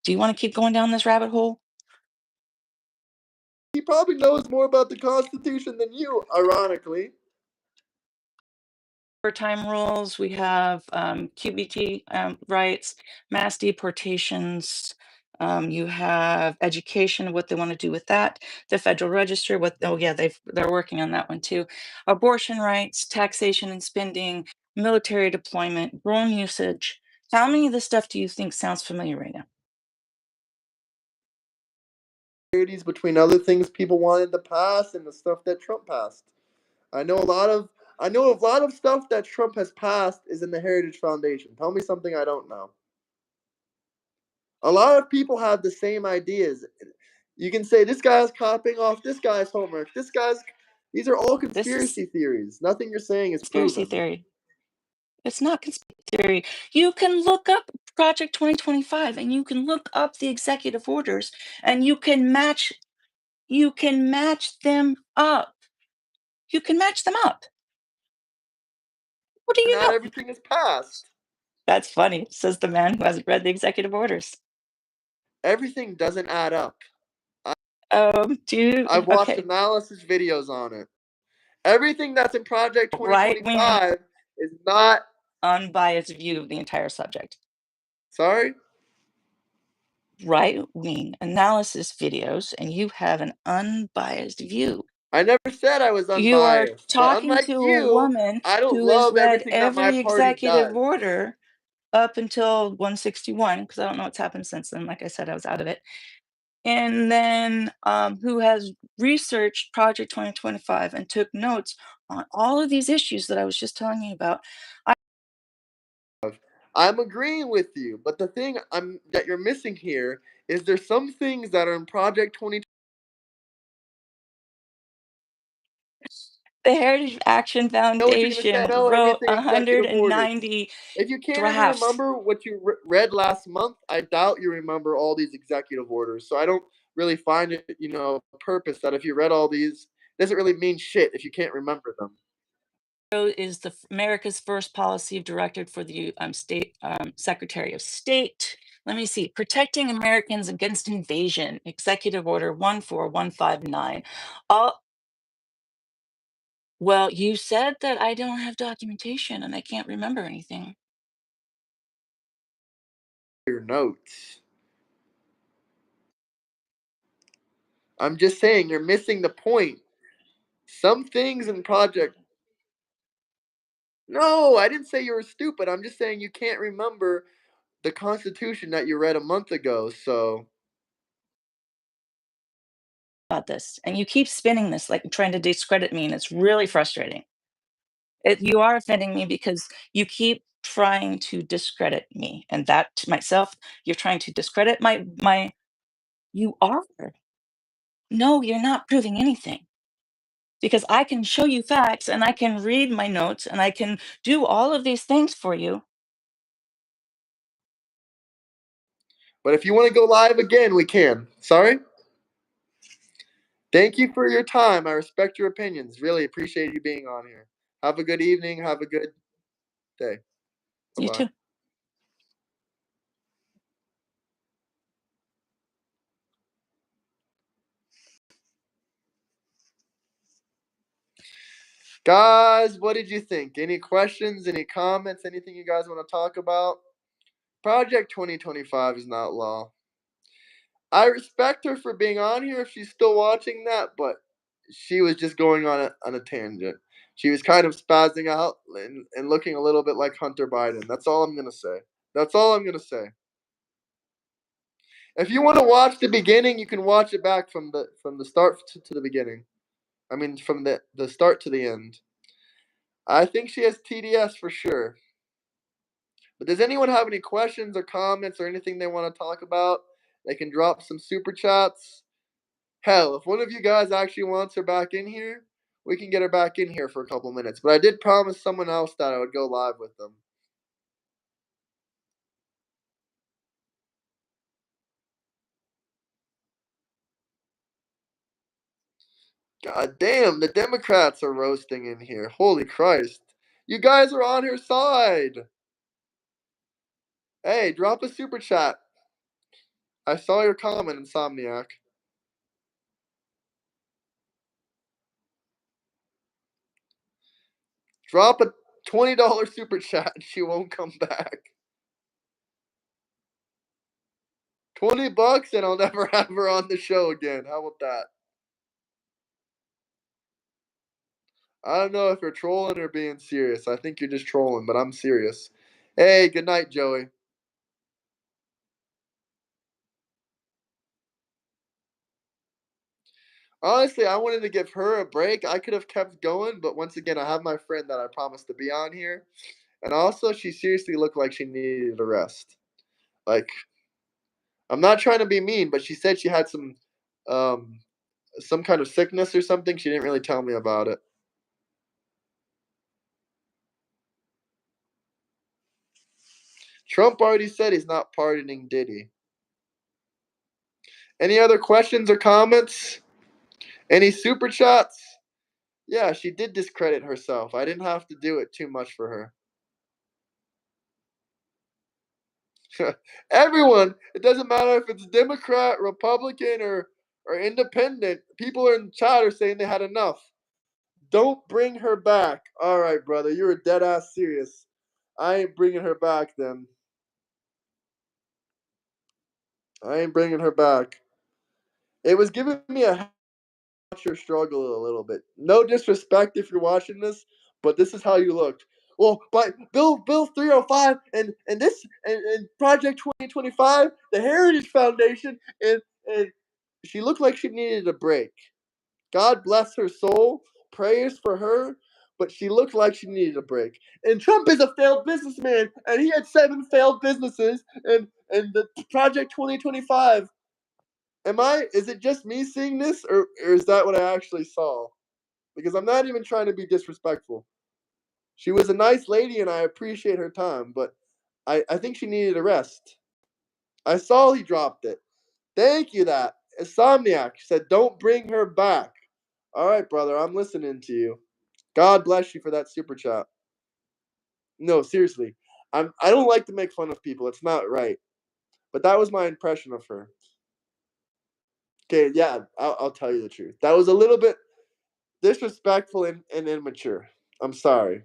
Do you want to keep going down this rabbit hole?
He probably knows more about the Constitution than you, ironically.
Time rules, we have QBT rights, mass deportations. You have education, what they want to do with that. The Federal Register, yeah, they're working on that one too. Abortion rights, taxation and spending, military deployment, drone usage. How many of this stuff do you think sounds familiar right now?
Between other things people wanted to pass and the stuff that Trump passed. I know a lot of stuff that Trump has passed is in the Heritage Foundation. Tell me something I don't know. A lot of people have the same ideas. You can say this guy's copying off this guy's homework. These are all
This is
conspiracy theories. Nothing you're saying is
conspiracy
proven.
theory. It's not conspiracy theory. You can look up Project 2025 and you can look up the executive orders and you can match them up. You can match them up. What do you
Not
know?
everything is passed.
That's funny, says the man who hasn't read the executive orders.
Everything doesn't add up. I've watched
Okay,
analysis videos on it. Everything that's in Project
right wing,
2025 is not.
unbiased view of the entire subject.
Sorry?
Right wing analysis videos, and you have an unbiased view.
I never said I was
You are
unbiased, but
talking
unlike
to a
you,
woman
I don't
who has
love
read
everything that my
every
party
executive
does.
order up until 161, because I don't know what's happened since then. Like I said, I was out of it. And then who has researched Project 2025 and took notes on all of these issues that I was just telling you about.
I'm agreeing with you, but the thing that you're missing here is there's some things that are in Project 20.
The Heritage Action
I know what you're gonna say. I
Foundation
know
wrote
everything executive orders.
190
If you can't even
drafts.
remember what you read last month, I doubt you remember all these executive orders. So I don't really find it, purpose that if you read all these, it doesn't really mean shit if you can't remember them.
Is America's first policy directed for the state Secretary of State. Let me see. Protecting Americans against invasion. Executive Order 14159. All Well, you said that I don't have documentation and I can't remember anything.
Your notes. I'm just saying you're missing the point. Some things in Project. No, I didn't say you were stupid. I'm just saying you can't remember the Constitution that you read a month ago. So
About this, and you keep spinning this, like trying to discredit me, and it's really frustrating. You are offending me because you keep trying to discredit me, and that to myself, you're trying to discredit my. You are. No, you're not proving anything because I can show you facts and I can read my notes and I can do all of these things for you.
but if you want to go live again, we can. Sorry? Thank you for your time. I respect your opinions. Really appreciate you being on here. Have a good evening. Have a good day. Bye
You
bye.
too.
Guys, what did you think? Any questions? Any comments? Anything you guys want to talk about? Project 2025 is not law. I respect her for being on here if she's still watching that, but she was just going on a tangent. She was kind of spazzing out and looking a little bit like Hunter Biden. That's all I'm going to say. That's all I'm going to say. If you want to watch the beginning, you can watch it back from the start to the beginning. I mean, from the start to the end. I think she has TDS for sure. But does anyone have any questions or comments or anything they want to talk about? They can drop some super chats. Hell, if one of you guys actually wants her back in here, we can get her back in here for a couple minutes. But I did promise someone else that I would go live with them. God damn, the Democrats are roasting in here. Holy Christ. You guys are on her side. Hey, drop a super chat. I saw your comment, Insomniac. Drop a $20 super chat and she won't come back. 20 bucks and I'll never have her on the show again. How about that? I don't know if you're trolling or being serious. I think you're just trolling, but I'm serious. Hey, good night, Joey. Honestly, I wanted to give her a break. I could have kept going, but once again, I have my friend that I promised to be on here. And also, she seriously looked like she needed a rest. Like, I'm not trying to be mean, but she said she had um, some kind of sickness or something. She didn't really tell me about it. Trump already said he's not pardoning Diddy. Any other questions or comments? Any super chats? Yeah, she did discredit herself. I didn't have to do it too much for her. Everyone, it doesn't matter if it's Democrat, Republican, or independent. People in chat are saying they had enough. Don't bring her back. All right, brother, you're a dead ass serious. I ain't bringing her back then. I ain't bringing her back. It was giving me a watch her struggle a little bit. No disrespect if you're watching this, but this is how you looked. Well, but Bill 305 and this and Project 2025, the Heritage Foundation, and she looked like she needed a break. God bless her soul. Prayers for her, but she looked like she needed a break. And Trump is a failed businessman, and he had 7 failed businesses, and the Project 2025. Is it just me seeing this, or is that what I actually saw? Because I'm not even trying to be disrespectful. She was a nice lady and I appreciate her time, but I think she needed a rest. I saw he dropped it. Thank you, that. Insomniac said, don't bring her back. All right, brother, I'm listening to you. God bless you for that super chat. No, seriously. I don't like to make fun of people. It's not right. But that was my impression of her. Okay, yeah, I'll tell you the truth. That was a little bit disrespectful and immature. I'm sorry.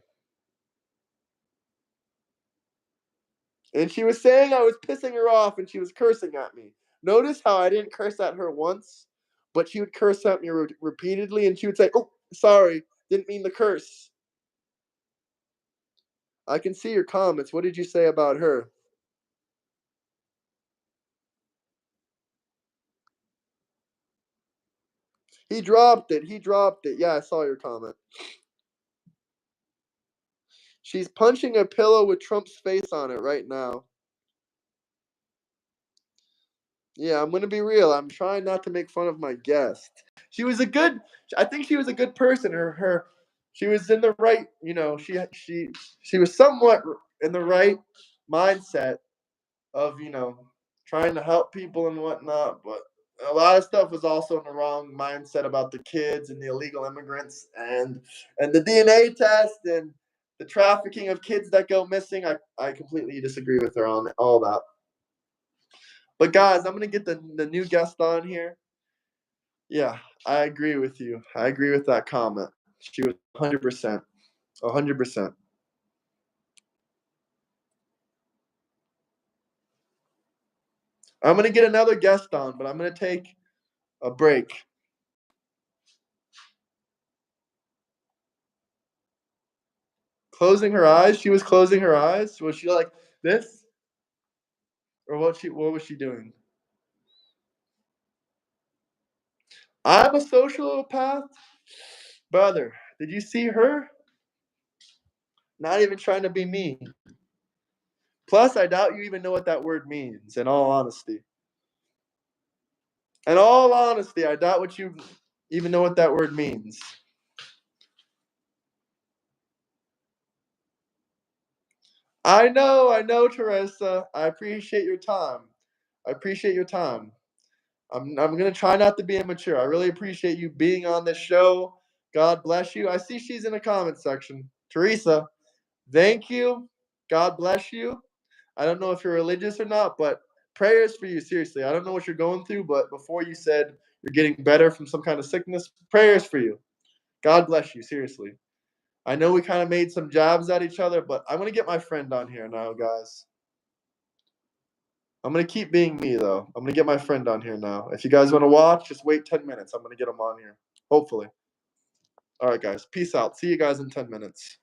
And she was saying I was pissing her off and she was cursing at me. Notice how I didn't curse at her once, but she would curse at me repeatedly and she would say, oh, sorry, didn't mean to curse. I can see your comments. What did you say about her? He dropped it. He dropped it. Yeah, I saw your comment. She's punching a pillow with Trump's face on it right now. Yeah, I'm gonna be real. I'm trying not to make fun of my guest. She was a good. I think she was a good person. She was in the right. She was somewhat in the right mindset of trying to help people and whatnot. But a lot of stuff was also in the wrong mindset about the kids and the illegal immigrants and the DNA test and the trafficking of kids that go missing. I completely disagree with her on all that. But guys, I'm gonna get the new guest on here. Yeah, I agree with you. I agree with that comment. She was 100%. 100%. I'm gonna get another guest on, but I'm gonna take a break. Closing her eyes. She was closing her eyes. Was she like this, or what was she doing? I'm a sociopath? Brother, did you see her? Not even trying to be mean. Plus, I doubt you even know what that word means, in all honesty. In all honesty, I doubt what you even know what that word means. I know, Teresa. I appreciate your time. I appreciate your time. I'm gonna try not to be immature. I really appreciate you being on this show. God bless you. I see she's in the comment section. Teresa, thank you. God bless you. I don't know if you're religious or not, but prayers for you, seriously. I don't know what you're going through, but before you said you're getting better from some kind of sickness, prayers for you. God bless you, seriously. I know we kind of made some jabs at each other, but I'm going to get my friend on here now, guys. I'm going to keep being me, though. I'm going to get my friend on here now. If you guys want to watch, just wait 10 minutes. I'm going to get him on here. Hopefully. All right, guys. Peace out. See you guys in 10 minutes.